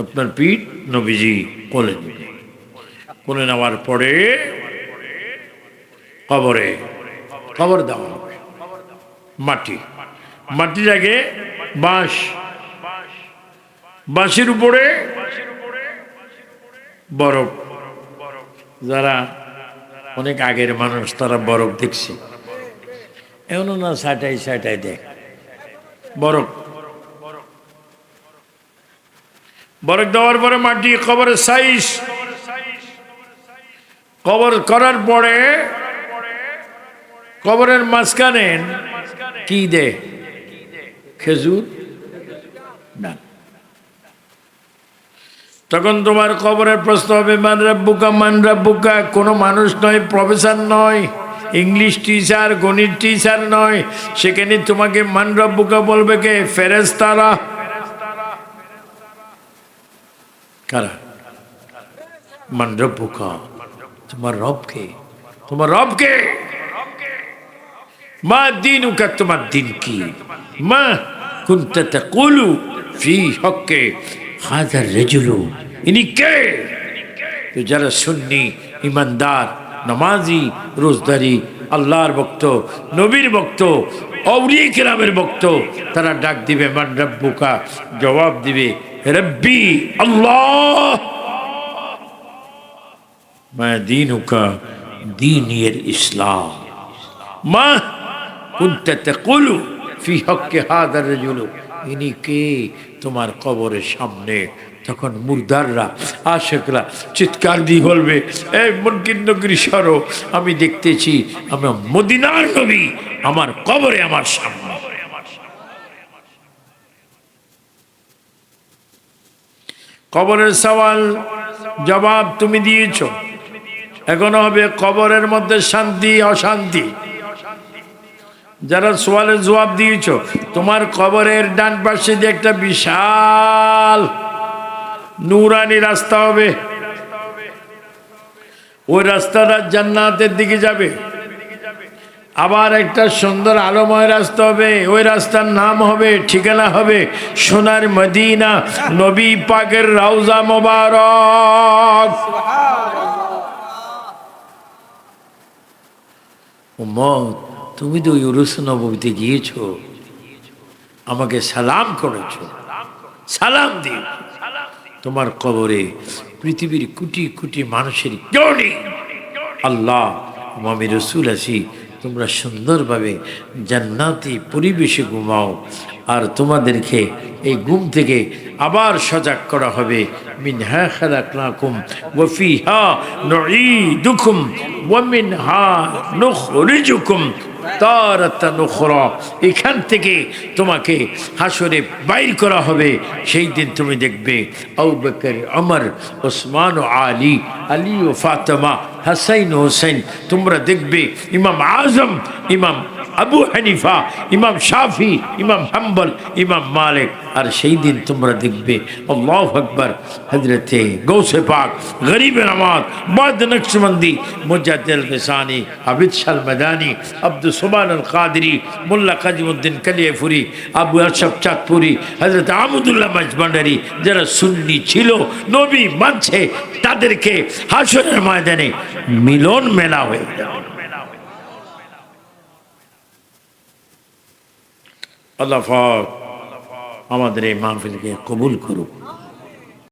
আপনার পিঠ নবীজি কোলে নেবে। কোলে নেওয়ার পরে কবরে কবর দেওয়া হবে মাটি, মাটির আগে বাঁশ, বাঁশের উপরে বরফ। যারা অনেক আগের মানুষ তারা বরফ দেখছে, এমনও না সাইটাই সাইটাই দেখ বরফ। বরফ দেওয়ার পরে মাটি, কবরের সাইজ, কবর করার পরে কবরের মাঝখানে কি দে? খেজুর না। তখন তোমার কবরের প্রশ্ন হবে মান রাব্বুকা, মান রাব্বুকা। কোনো মানুষ নয়, প্রফেসর নয়, ইংলিশ টিচার, গণিত টিচার নয়। সেখানে তোমাকে মান রাব্বুকা বলবে কে? ফেরেশতারা। কারা? মান রাব্বুকা, তোমার রবকে, তোমার রবকে। মা দীনুকা, তোমার দিন কি? মা কুনতা তাকুলু ফি হক্কে হাযার রাজুলু, ইনি কে? তো যারা সুন্নি, ইমানদার, নামাজি, রোজদারি, আল্লাহর ভক্ত, নবীর ভক্ত, আউলিয়া কিরামের ভক্ত, তারা ডাক দিবে মান রাব্বুকা, জবাব দিবে রব্বি আল্লাহ। মা দীনুকা, দীনিল ইসলাম, মা কুনতা তাকুলু ফি হক্কি হাদার রাজুল, ইনি কে তোমার কবরের সামনে? তখন মুর্দাররা আশেকরা চিৎকার দিয়ে বলবে, এই মুনকির নগরী সরো, আমি দেখতেছি আমার মদিনার নবী আমার কবরে আমার সামনে। কবরের সওয়াল জবাব তুমি দিয়েছো, এখন হবে কবরের মধ্যে শান্তি অশান্তি। যারা সওয়ালের জবাব দিয়েছো, তোমার কবরের ডান পাশে যে একটা বিশাল নূরানি রাস্তা হবে, ওই রাস্তাটা জান্নাতের দিকে যাবে। আবার একটা সুন্দর আলোময় রাস্তা হবে, ওই রাস্তার নাম হবে, ঠিকানা হবে সোনার মদিনা, নবী পাকের রওজা মোবারক। উম্মত, তুমি তো ইউরুস নববীতে গিয়েছো, আমাকে সালাম করেছো, সালাম দিও। তোমার কবরে পৃথিবীর কোটি কোটি মানুষের কেউ নেই। আল্লাহ আমি রসুল আছি, তোমরা সুন্দরভাবে জান্নাতি পরিবেশে ঘুমাও, আর তোমাদেরকে এই ঘুম থেকে আবার সজাগ করা হবে। মিনহা খালাকনাকুম ওয়া ফিহা নুঈদুকুম ওয়া মিনহা নুখরিজুকুম তারাতান উখরা, এখান থেকে তোমাকে হাসরে বাইর করা হবে। সেই দিন তুমি দেখবে আবু বকর, ওমর, ওসমান ও আলী, আলী ও ফাতেমা, হাসাইন ও হোসেন, তোমরা দেখবে ইমাম আজম, ইমাম আবু হানিফা, ইমাম শাফি, ইমাম হাম্বল, ইমাম মালিক। আর সেই দিন তোমরা দেখবে আল্লাহু আকবার হযরতে গৌসে পাক, গরিবে নওয়াজ, বাদ নকশবন্দি, মুজাদ্দিদ ফিসানি, আবিদ শাল মাদানী, আব্দুল সুবহান আল কাদরি, মোল্লা কাজিমউদ্দিন কালিয়াপুরি, আবু আশরাফ চাঁদপুরি, হযরত আহমদুল্লাহ মাজভান্ডারী, যারা সুন্নি ছিল, নবী মানছে, তাদেরকে হাসরের ময়দানে মিলন মেলা হয়ে যাবে। আল্লাহ পাক আমাদের এই মাহফিলকে কবুল করুক।